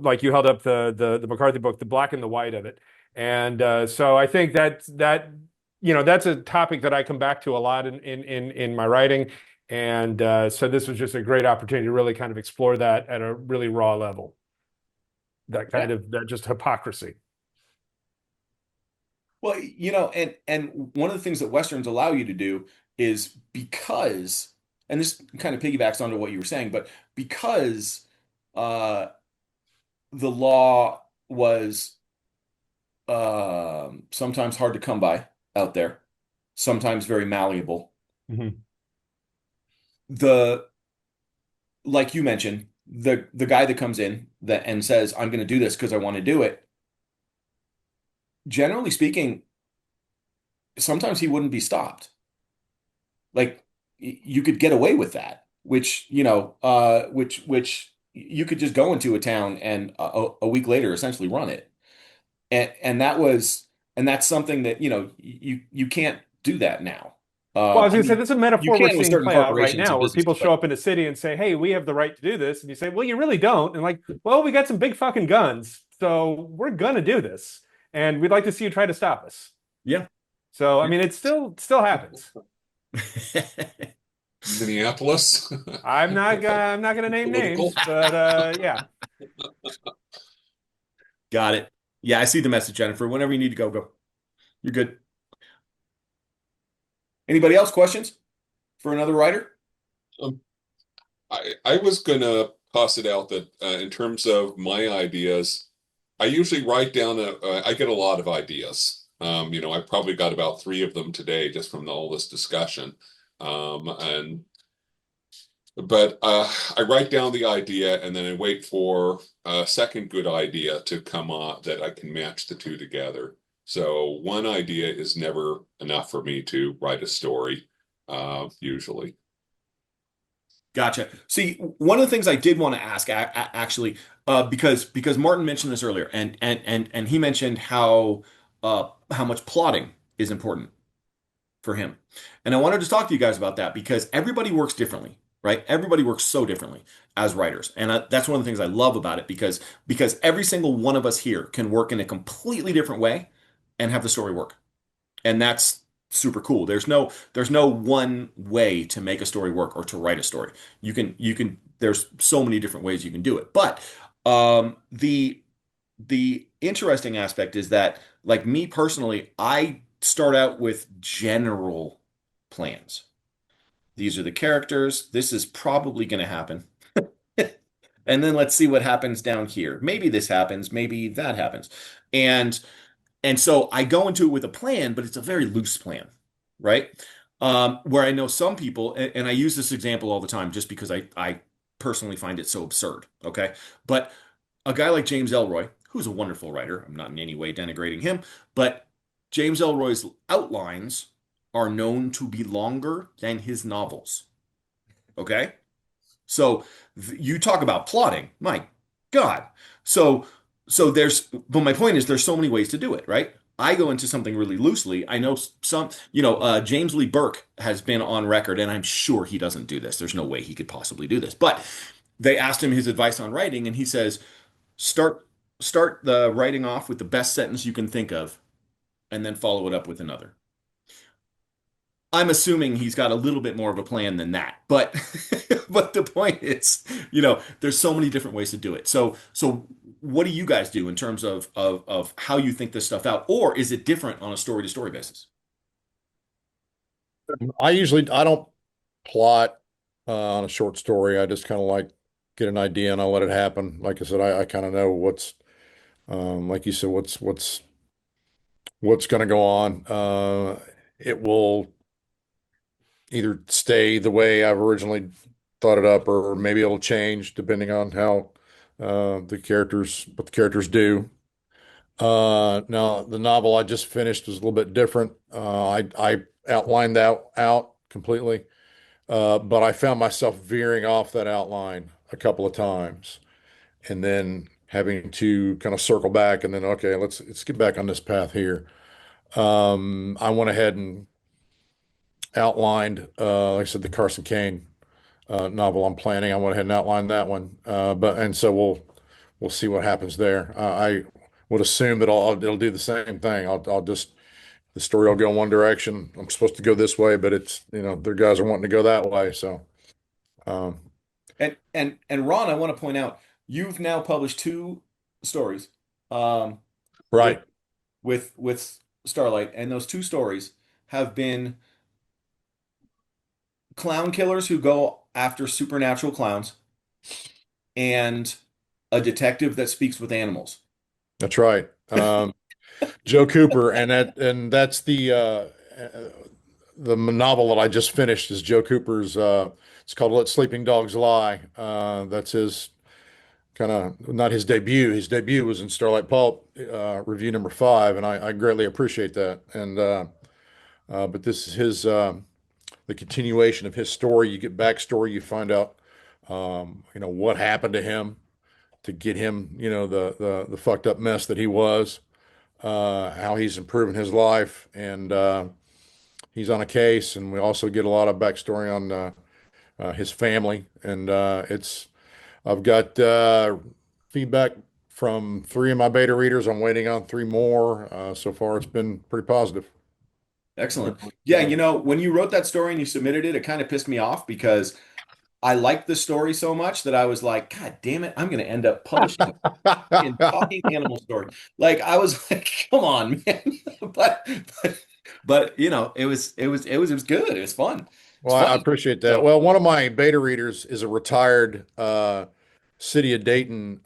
like you held up the McCarthy book, the black and the white of it. And so I think that's a topic that I come back to a lot in my writing. And so this was just a great opportunity to really kind of explore that at a really raw level. That just hypocrisy. Well, and one of the things that Westerns allow you to do is because, and this kind of piggybacks onto what you were saying, but because the law was sometimes hard to come by out there, sometimes very malleable. Mm-hmm. Like you mentioned, the guy that comes in that and says, "I'm going to do this because I want to do it." Generally speaking, sometimes he wouldn't be stopped. Like you could get away with that, which which you could just go into a town and a week later essentially run it, and that's something that you can't do that now. Well, I was going to say, this is a metaphor we're can with seeing certain play out right corporations now, and where people businesses, show up in a city and say, "Hey, we have the right to do this," and you say, "Well, you really don't." And like, "Well, we got some big fucking guns, so we're gonna do this, and we'd like to see you try to stop us." Yeah. So, I mean, it still happens. Minneapolis. I'm not gonna name names, but yeah. Got it. Yeah, I see the message, Jennifer. Whenever you need to go, go. You're good. Anybody else questions for another writer? I was gonna toss it out that in terms of my ideas, I usually write down I get a lot of ideas. I probably got about 3 of them today just from all this discussion. But I write down the idea and then I wait for a second good idea to come on that I can match the two together. So one idea is never enough for me to write a story, usually. Gotcha. See, one of the things I did want to ask actually, because Martin mentioned this earlier, and he mentioned how much plotting is important for him, and I wanted to talk to you guys about that because everybody works differently, right? Everybody works so differently as writers, and that's one of the things I love about it because every single one of us here can work in a completely different way and have the story work, and that's super cool. There's no one way to make a story work or to write a story. There's so many different ways you can do it. But the interesting aspect is that, like me personally, I start out with general plans. These are the characters. This is probably going to happen. And then let's see what happens down here. Maybe this happens, maybe that happens. And so I go into it with a plan, but it's a very loose plan, right? Where I know some people, and I use this example all the time just because I personally find it so absurd, okay? But a guy like James Ellroy, who's a wonderful writer, I'm not in any way denigrating him, but James Ellroy's outlines are known to be longer than his novels, okay? So you talk about plotting, my God. So but my point is there's so many ways to do it, right? I go into something really loosely. I know some, James Lee Burke has been on record, and I'm sure he doesn't do this. There's no way he could possibly do this. But they asked him his advice on writing, and he says, start the writing off with the best sentence you can think of, and then follow it up with another. I'm assuming he's got a little bit more of a plan than that, but but the point is, there's so many different ways to do it. So what do you guys do in terms of how you think this stuff out, or is it different on a story to story basis? I don't plot on a short story. I just kind of like get an idea and I'll let it happen. Like I said, I kind of know what's like you said, what's going to go on. It will either stay the way I've originally thought it up, or maybe it'll change depending on how what the characters do. Now the novel I just finished was a little bit different. I outlined that out completely, but I found myself veering off that outline a couple of times, and then having to kind of circle back, and then okay, let's get back on this path here. I went ahead and outlined, like I said, the Carson Kane novel I'm planning. I went ahead and outlined that one, and so we'll see what happens there. I would assume that it'll do the same thing. I'll just the story will go in one direction. I'm supposed to go this way, but it's their guys are wanting to go that way. So, and Ron, I want to point out you've now published 2 stories, right, with Starlite, and those 2 stories have been clown killers who go after supernatural clowns and a detective that speaks with animals. That's right. Joe Cooper, and that's the novel that I just finished is Joe Cooper's. It's called Let Sleeping Dogs Lie. That's his kind of not his debut. His debut was in Starlite Pulp review number 5, and I greatly appreciate that. And but this is his the continuation of his story. You get backstory. You find out what happened to him to get him the fucked up mess that he was. How he's improving his life, and he's on a case, and we also get a lot of backstory on his family, and I've got feedback from 3 of my beta readers. I'm waiting on 3 more. So far, it's been pretty positive. Excellent. Yeah, when you wrote that story and you submitted it, it kind of pissed me off because I liked the story so much that I was like, God damn it, I'm going to end up publishing a talking animal story. Like I was like, come on, man. but it was good. It was fun. Well, I appreciate that. Well, one of my beta readers is a retired city of Dayton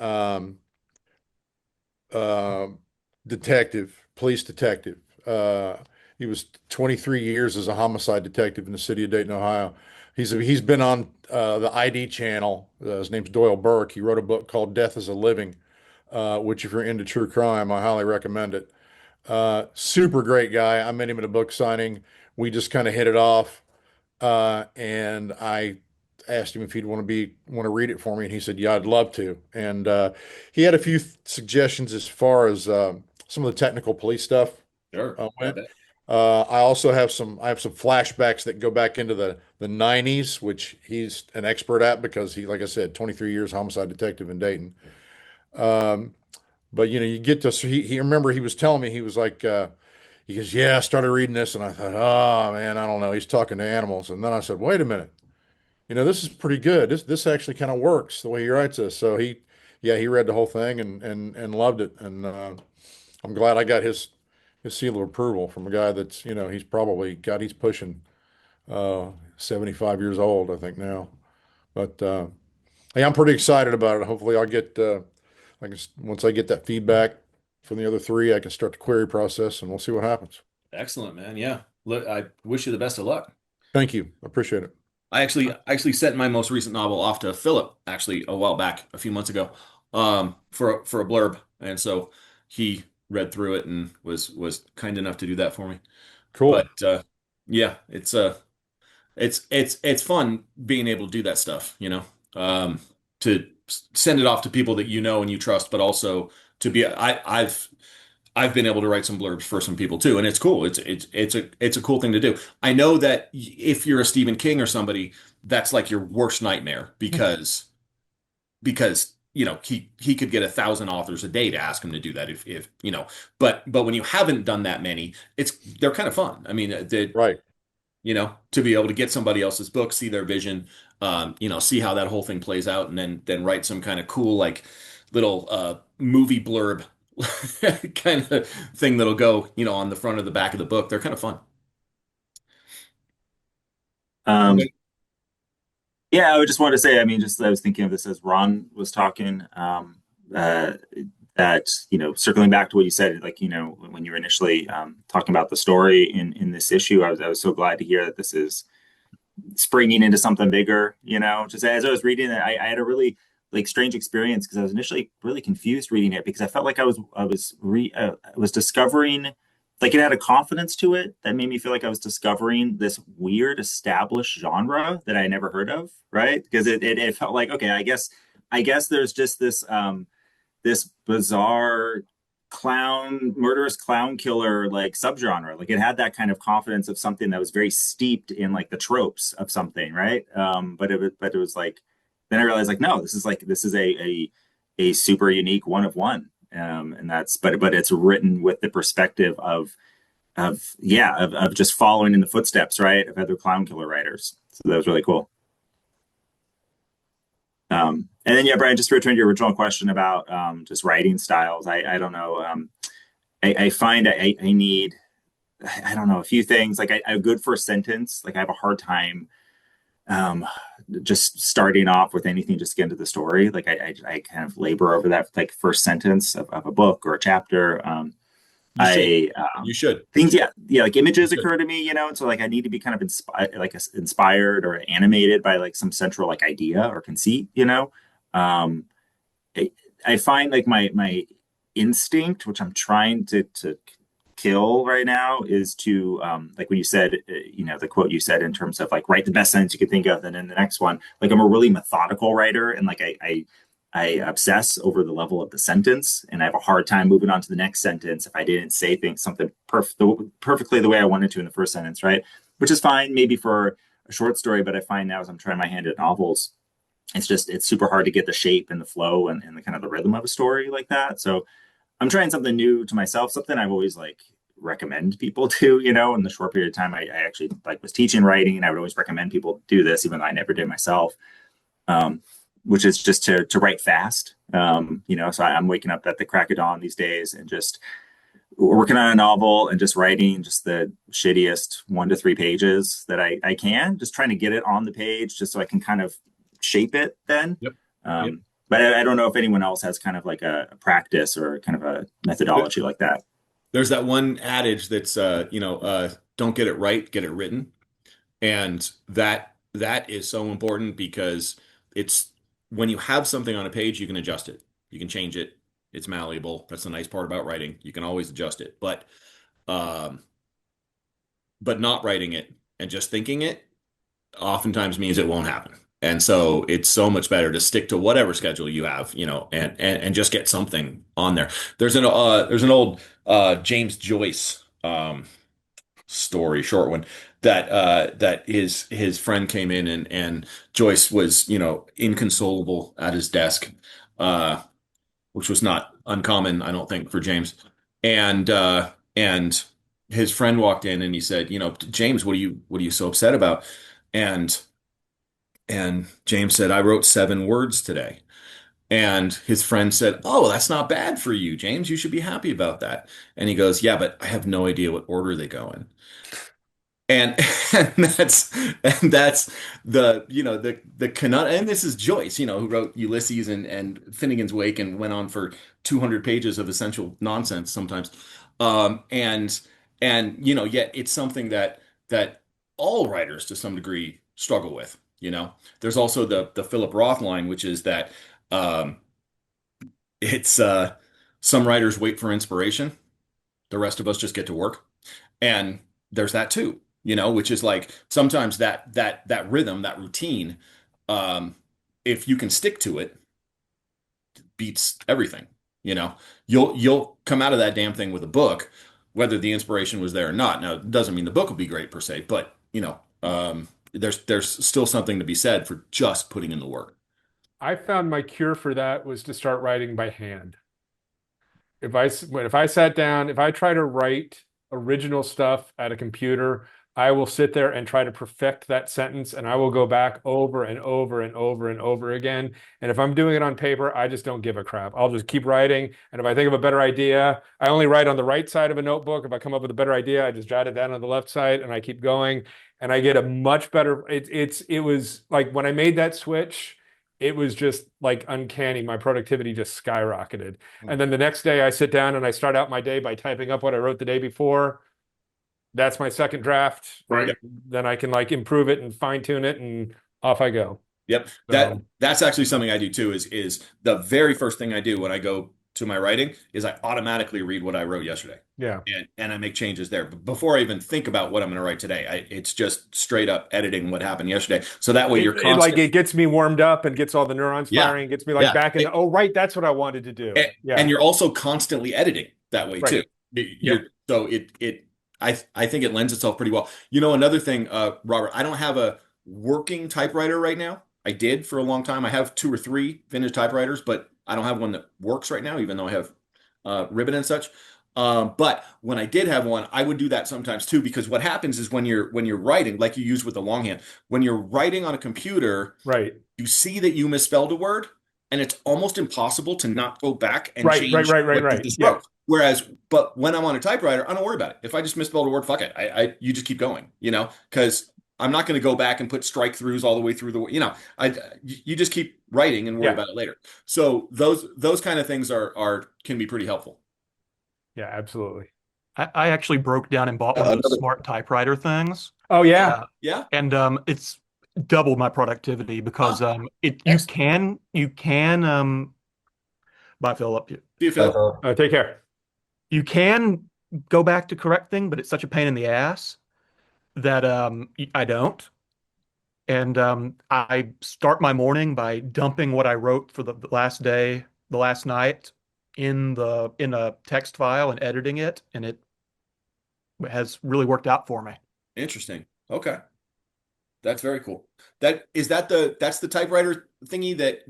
police detective. He was 23 years as a homicide detective in the city of Dayton, Ohio. He's been on the ID channel. His name's Doyle Burke. He wrote a book called Death is a Living, which if you're into true crime, I highly recommend it. Super great guy. I met him at a book signing. We just kind of hit it off, and I asked him if he'd want to read it for me, and he said, "Yeah, I'd love to." And he had a few suggestions as far as some of the technical police stuff. Sure. Went. I also have some flashbacks that go back into the 90s, which he's an expert at because he, like I said, 23 years homicide detective in Dayton. But you get to, so he remember he was telling me, he was like, he goes, yeah, I started reading this and I thought, oh man, I don't know. He's talking to animals. And then I said, wait a minute, this is pretty good. This actually kind of works the way he writes this. So he read the whole thing and loved it. And I'm glad I got his seal of approval from a guy that's, he's pushing 75 years old, I think now. But hey, I'm pretty excited about it. Hopefully once I get that feedback from the other 3, I can start the query process and we'll see what happens. Excellent, man. Yeah. Look, I wish you the best of luck. Thank you. I appreciate it. I actually sent my most recent novel off to Phillip actually a while back, a few months ago, for a blurb. And so he read through it and was kind enough to do that for me. Cool. But yeah, it's fun being able to do that stuff, to send it off to people that you know and you trust, but also to be I've been able to write some blurbs for some people too, and it's cool. It's a cool thing to do. I know that if you're a Stephen King or somebody, that's like your worst nightmare because he could get 1,000 authors a day to ask him to do that if but when you haven't done that many, they're kind of fun. I mean, Right. to be able to get somebody else's book, see their vision, see how that whole thing plays out, and then write some kind of cool like little movie blurb kind of thing that'll go, on the front or the back of the book. They're kind of fun. Yeah, I would just want to say, I mean, just I was thinking of this as Ron was talking, that, circling back to what you said, like, when you were initially talking about the story in this issue, I was so glad to hear that this is springing into something bigger, just as I was reading it, I had a really like strange experience because I was initially really confused reading it because I felt like I was discovering, like, it had a confidence to it that made me feel like I was discovering this weird established genre that I never heard of, right? Because it felt like, okay, I guess there's just this this bizarre murderous clown killer like subgenre. Like, it had that kind of confidence of something that was very steeped in like the tropes of something, right? But it was like, then I realized, like, no, this is a super unique one of one. And that's, but it's written with the perspective of just following in the footsteps, right, of other clown killer writers. So that was really cool. And then, yeah, Brian, just to return to your original question about just writing styles, I don't know. I find I need, I don't know, a few things. Like, a good first sentence. Like, I have a hard time just starting off with anything, just to get into the story. Like, I kind of labor over that, like, first sentence of a book or a chapter. You should. Things, yeah, like images occur to me, and so like I need to be kind of inspired or animated by like some central like idea or conceit, I find like my instinct, which I'm trying to kill right now, is to like when you said, the quote you said in terms of like write the best sentence you could think of, and then the next one, like I'm a really methodical writer, and like I obsess over the level of the sentence, and I have a hard time moving on to the next sentence if I didn't say something perfectly the way I wanted to in the first sentence, right? Which is fine maybe for a short story, but I find now as I'm trying my hand at novels, it's super hard to get the shape and the flow and the kind of the rhythm of a story like that. So I'm trying something new to myself, something I've always like recommend people to, in the short period of time I actually like was teaching writing, and I would always recommend people do this, even though I never did myself. Which is just to write fast. So I'm waking up at the crack of dawn these days and just working on a novel and just writing just the shittiest 1 to 3 pages that I can, just trying to get it on the page just so I can kind of shape it then. Yep. But I don't know if anyone else has kind of like a practice or kind of a methodology like that. There's that one adage that's, don't get it right, get it written. And that is so important because it's, when you have something on a page, you can adjust it. You can change it. It's malleable. That's the nice part about writing. You can always adjust it. But not writing it and just thinking it oftentimes means it won't happen. And so it's so much better to stick to whatever schedule you have, and just get something on there. There's an old James Joyce story, short one, that his friend came in and Joyce was, inconsolable at his desk, which was not uncommon, I don't think, for James. And his friend walked in and he said, James, what are you so upset about? And James said, I wrote 7 words today. And his friend said, oh, that's not bad for you, James. You should be happy about that. And he goes, yeah, but I have no idea what order they go in. And that's the Canutt, and this is Joyce, who wrote Ulysses and Finnegan's Wake and went on for 200 pages of essential nonsense sometimes. And yet it's something that all writers to some degree struggle with. There's also the Philip Roth line, which is that it's some writers wait for inspiration, the rest of us just get to work. And there's that too. Which is like sometimes that rhythm, that routine, if you can stick to it, beats everything. You'll come out of that damn thing with a book, whether the inspiration was there or not. Now, it doesn't mean the book will be great per se, but there's still something to be said for just putting in the work. I found my cure for that was to start writing by hand. If I sat down, if I try to write original stuff at a computer, I will sit there and try to perfect that sentence, and I will go back over and over and over and over again. And if I'm doing it on paper, I just don't give a crap. I'll just keep writing. And if I think of a better idea, I only write on the right side of a notebook. If I come up with a better idea, I just jot it down on the left side and I keep going. And I get a much better. It was like when I made that switch, it was just like uncanny. My productivity just skyrocketed. And then the next day I sit down and I start out my day by typing up what I wrote the day before. That's my second draft. Right. Then I can like improve it and fine tune it, and off I go. Yep. So, That's actually something I do too, is the very first thing I do when I go to my writing is I automatically read what I wrote yesterday. yeah. And I make changes there. But before I even think about what I'm going to write today, it's just straight up editing what happened yesterday. So that way you're constant. It gets me warmed up and gets all the neurons Yeah. firing, gets me like Yeah. back in. Oh, right. That's what I wanted to do. Yeah. And you're also constantly editing that way Right. too. So I think it lends itself pretty well. Another thing, Robert, I don't have a working typewriter right now. I did for a long time. I have 2 or 3 vintage typewriters, but I don't have one that works right now, even though I have ribbon and such. But when I did have one, I would do that sometimes too, because what happens is when you're writing, like you use with the longhand, when you're writing on a computer, right. you see that you misspelled a word, and it's almost impossible to not go back and Right, change right. what you just wrote. But when I'm on a typewriter, I don't worry about it. If I just misspelled a word, fuck it. You just keep going, because I'm not going to go back and put strike throughs all the way through you just keep writing and worry about it later. So those kind of things can be pretty helpful. Yeah, absolutely. I actually broke down and bought one of those smart typewriter things. Oh yeah. Yeah. And it's doubled my productivity because you can bye Philip. See you, Phil. Take care. You can go back to correct thing, but it's such a pain in the ass that I don't. And I start my morning by dumping what I wrote for the last day, the last night in a text file and editing it, and it has really worked out for me. Interesting. Okay. That's very cool. That's the typewriter thingy that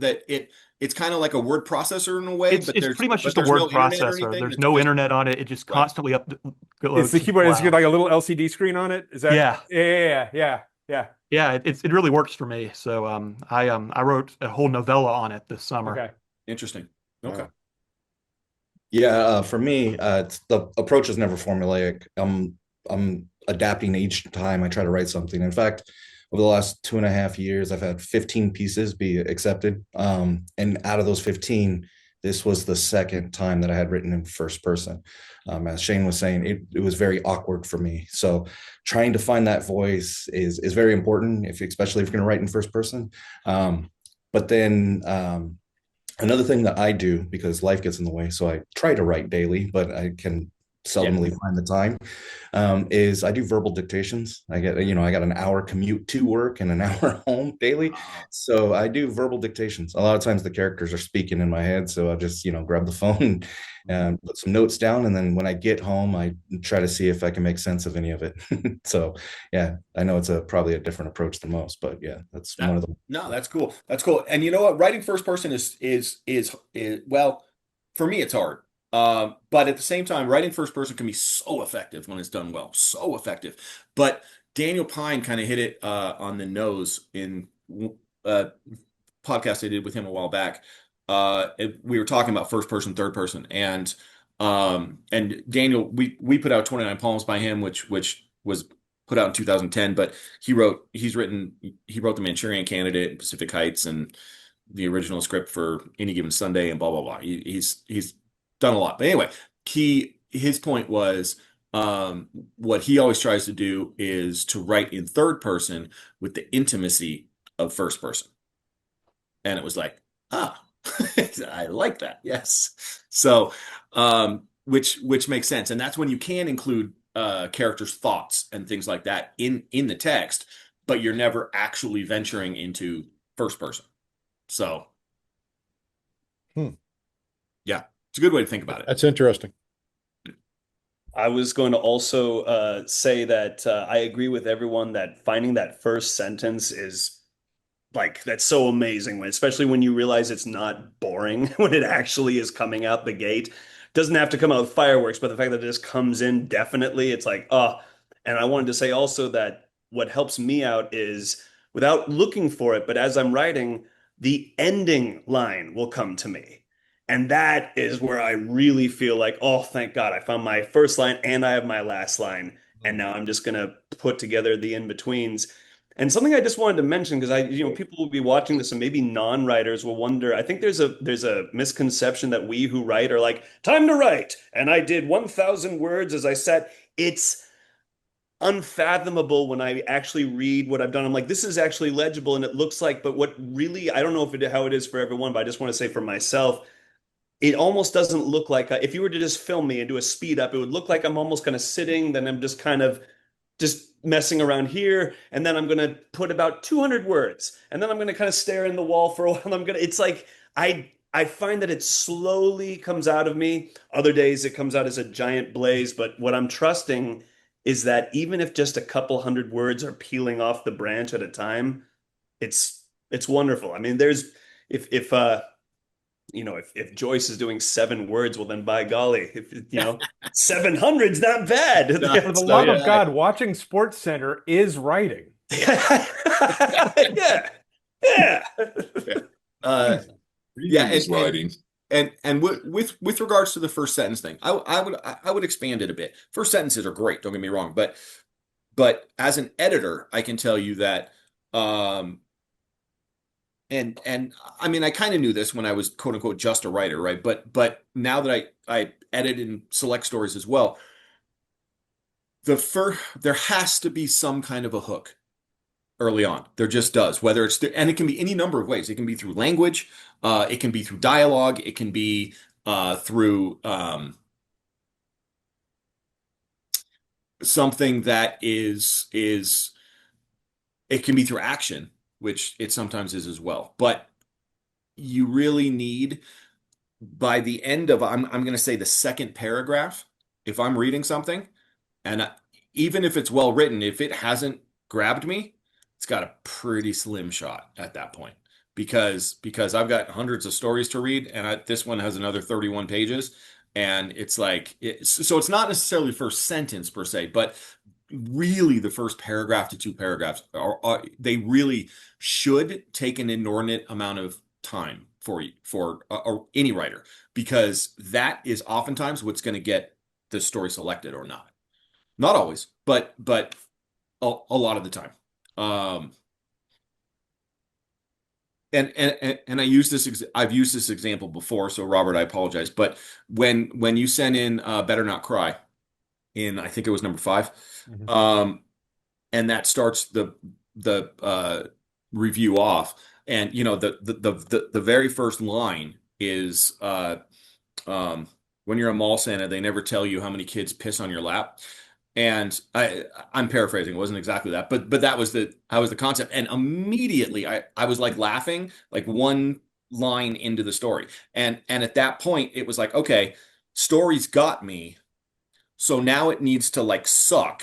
it's kind of like a word processor in a way, It's pretty much just a word processor. There's no internet on it. It just constantly It's the keyboard. It's like a little LCD screen on it. Is that? Yeah. Yeah. It really works for me. So I wrote a whole novella on it this summer. Okay. Interesting. Okay. Yeah, for me, the approach is never formulaic. I'm adapting each time I try to write something. In fact, over the last 2.5 years, I've had 15 pieces be accepted. And out of those 15, this was the second time that I had written in first person. As Shane was saying, it was very awkward for me. So trying to find that voice is very important, especially if you're going to write in first person. But then another thing that I do, because life gets in the way, so I try to write daily, but I can seldomly find the time, is I do verbal dictations. I got an hour commute to work and an hour home daily. So I do verbal dictations. A lot of times the characters are speaking in my head. So I'll just, grab the phone and put some notes down. And then when I get home, I try to see if I can make sense of any of it. So yeah, I know it's probably a different approach than most, but yeah, that's one of the. No, that's cool. That's cool. And you know what? Writing first person is well, for me, it's hard. But at the same time, writing first person can be so effective when it's done well, so effective. But Daniel Pine kind of hit it on the nose in a podcast I did with him a while back. We were talking about first person, third person, and Daniel, we put out 29 poems by him, which was put out in 2010. But he wrote The Manchurian Candidate and Pacific Heights and the original script for Any Given Sunday and blah blah blah. He's done a lot. But anyway, his point was what he always tries to do is to write in third person with the intimacy of first person. And it was like, I like that. Yes. So, which makes sense. And that's when you can include characters' thoughts and things like that in the text, but you're never actually venturing into first person. So, Hmm. yeah, it's a good way to think about it. That's interesting. I was going to also say that I agree with everyone that finding that first sentence is like that's so amazing, especially when you realize it's not boring when it actually is coming out the gate. Doesn't have to come out with fireworks, but the fact that it just comes in definitely, it's like, oh. And I wanted to say also that what helps me out is without looking for it, but as I'm writing, the ending line will come to me. And that is where I really feel like, oh, thank God, I found my first line and I have my last line. And now I'm just going to put together the in-betweens. And something I just wanted to mention, because people will be watching this and maybe non-writers will wonder, I think there's a misconception that we who write are like, time to write. And I did 1,000 words as I sat. It's unfathomable when I actually read what I've done. I'm like, this is actually legible and it looks like, but what really, I don't know how it is for everyone, but I just want to say for myself, it almost doesn't look like if you were to just film me and do a speed up, it would look like I'm almost kind of sitting, then I'm just kind of just messing around here, and then I'm going to put about 200 words, and then I'm going to kind of stare in the wall for a while. It's like I find that it slowly comes out of me. Other days it comes out as a giant blaze, but what I'm trusting is that even if just a couple hundred words are peeling off the branch at a time, it's wonderful. I mean, there's if Joyce is doing 7 words, well then by golly, if 700's not bad. For the love of God, watching Sports Center is writing. Yeah. Yeah, writing. And with regards to the first sentence thing, I would expand it a bit. First sentences are great, don't get me wrong, but as an editor, I can tell you that and I mean I kind of knew this when I was quote unquote just a writer, right? But now that I edit and select stories as well, there has to be some kind of a hook early on. There just does. Whether it's and it can be any number of ways. It can be through language, it can be through dialogue, it can be through something that is it can be through action, which it sometimes is as well. But you really need by the end of I'm going to say the second paragraph, if I'm reading something, and even if it's well written, if it hasn't grabbed me, it's got a pretty slim shot at that point because I've got hundreds of stories to read, and this one has another 31 pages, and it's like so it's not necessarily the first sentence per se, but really the first paragraph to 2 paragraphs they really should take an inordinate amount of time for any writer, because that is oftentimes what's going to get the story selected or not. Not always, but a lot of the time. And I've used this example before, so Robert, I apologize, but when you sent in Better Not Cry in, I think it was number 5, and that starts the review off, and the very first line is when you're a mall Santa, they never tell you how many kids piss on your lap. And I'm paraphrasing, it wasn't exactly that, but that was the concept. And immediately I was like laughing, like one line into the story. And at that point it was like, okay, story's got me. So now it needs to like suck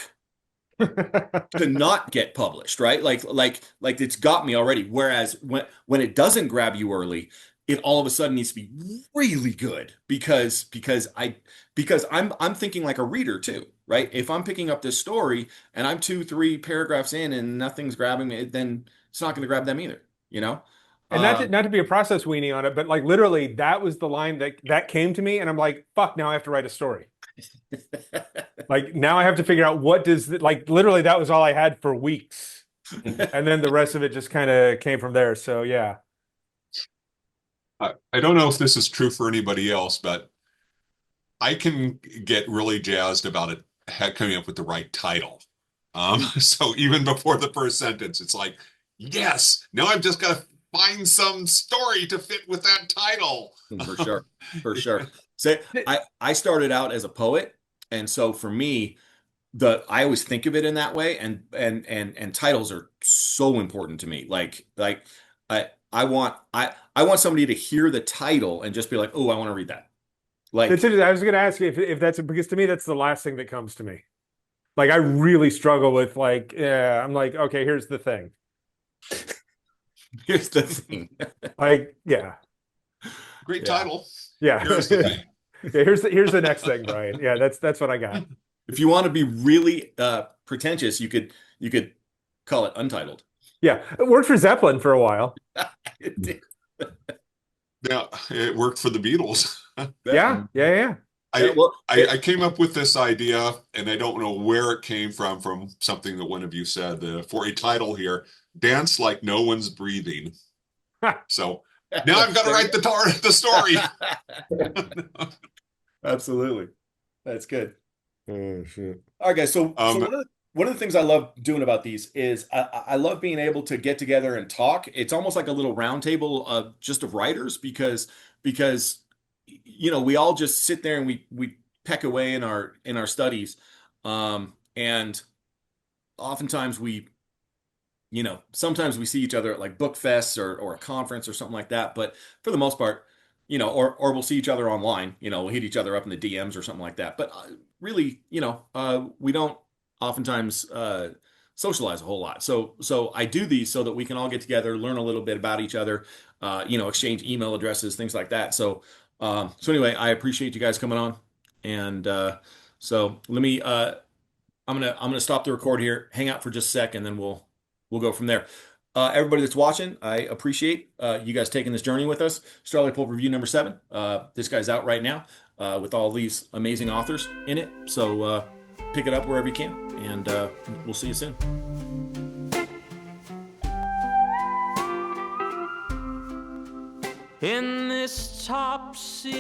to not get published, right? Like it's got me already. Whereas when it doesn't grab you early, it all of a sudden needs to be really good because I'm thinking like a reader too, right? If I'm picking up this story and I'm 2-3 paragraphs in and nothing's grabbing me, then it's not going to grab them either, And not to be a process weenie on it, but like literally that was the line that came to me, and I'm like, fuck, now I have to write a story. Like now I have to figure out like literally that was all I had for weeks. And then the rest of it just kind of came from there. So yeah. I don't know if this is true for anybody else, but I can get really jazzed about it coming up with the right title. So even before the first sentence, it's like, yes, now I've just got to find some story to fit with that title. For sure. So I started out as a poet, and so for me, I always think of it in that way, and titles are so important to me. Like I want somebody to hear the title and just be like, oh, I want to read that. Like, That's it. I was going to ask you if that's because to me that's the last thing that comes to me. Like I really struggle with like, yeah, I'm like, okay, here's the thing. Here's the thing. Like, yeah. Great Yeah. title. Yeah. Here's the thing. Yeah, here's the next thing, Brian. Yeah, that's what I got. If you want to be really pretentious, you could call it Untitled. Yeah. It worked for Zeppelin for a while. It did. Yeah, it worked for the Beatles. Yeah. I came up with this idea, and I don't know where it came from something that one of you said for a title here, Dance Like No One's Breathing. So now I've got to write the story. Absolutely. That's good. Oh, shit. All right, guys. So one of the things I love doing about these is I love being able to get together and talk. It's almost like a little round table of just of writers because we all just sit there and we peck away in our studies, and oftentimes sometimes we see each other at like book fests or a conference or something like that. But for the most part, or we'll see each other online. We'll hit each other up in the DMs or something like that. But really, we don't oftentimes socialize a whole lot. So I do these so that we can all get together, learn a little bit about each other, exchange email addresses, things like that. So anyway, I appreciate you guys coming on. And so let me I'm gonna stop the record here, hang out for just a sec, and then we'll go from there. Everybody that's watching, I appreciate you guys taking this journey with us. Starlite Pulp Review number 7. This guy's out right now with all these amazing authors in it. So pick it up wherever you can, and we'll see you soon. In this topsy-turvy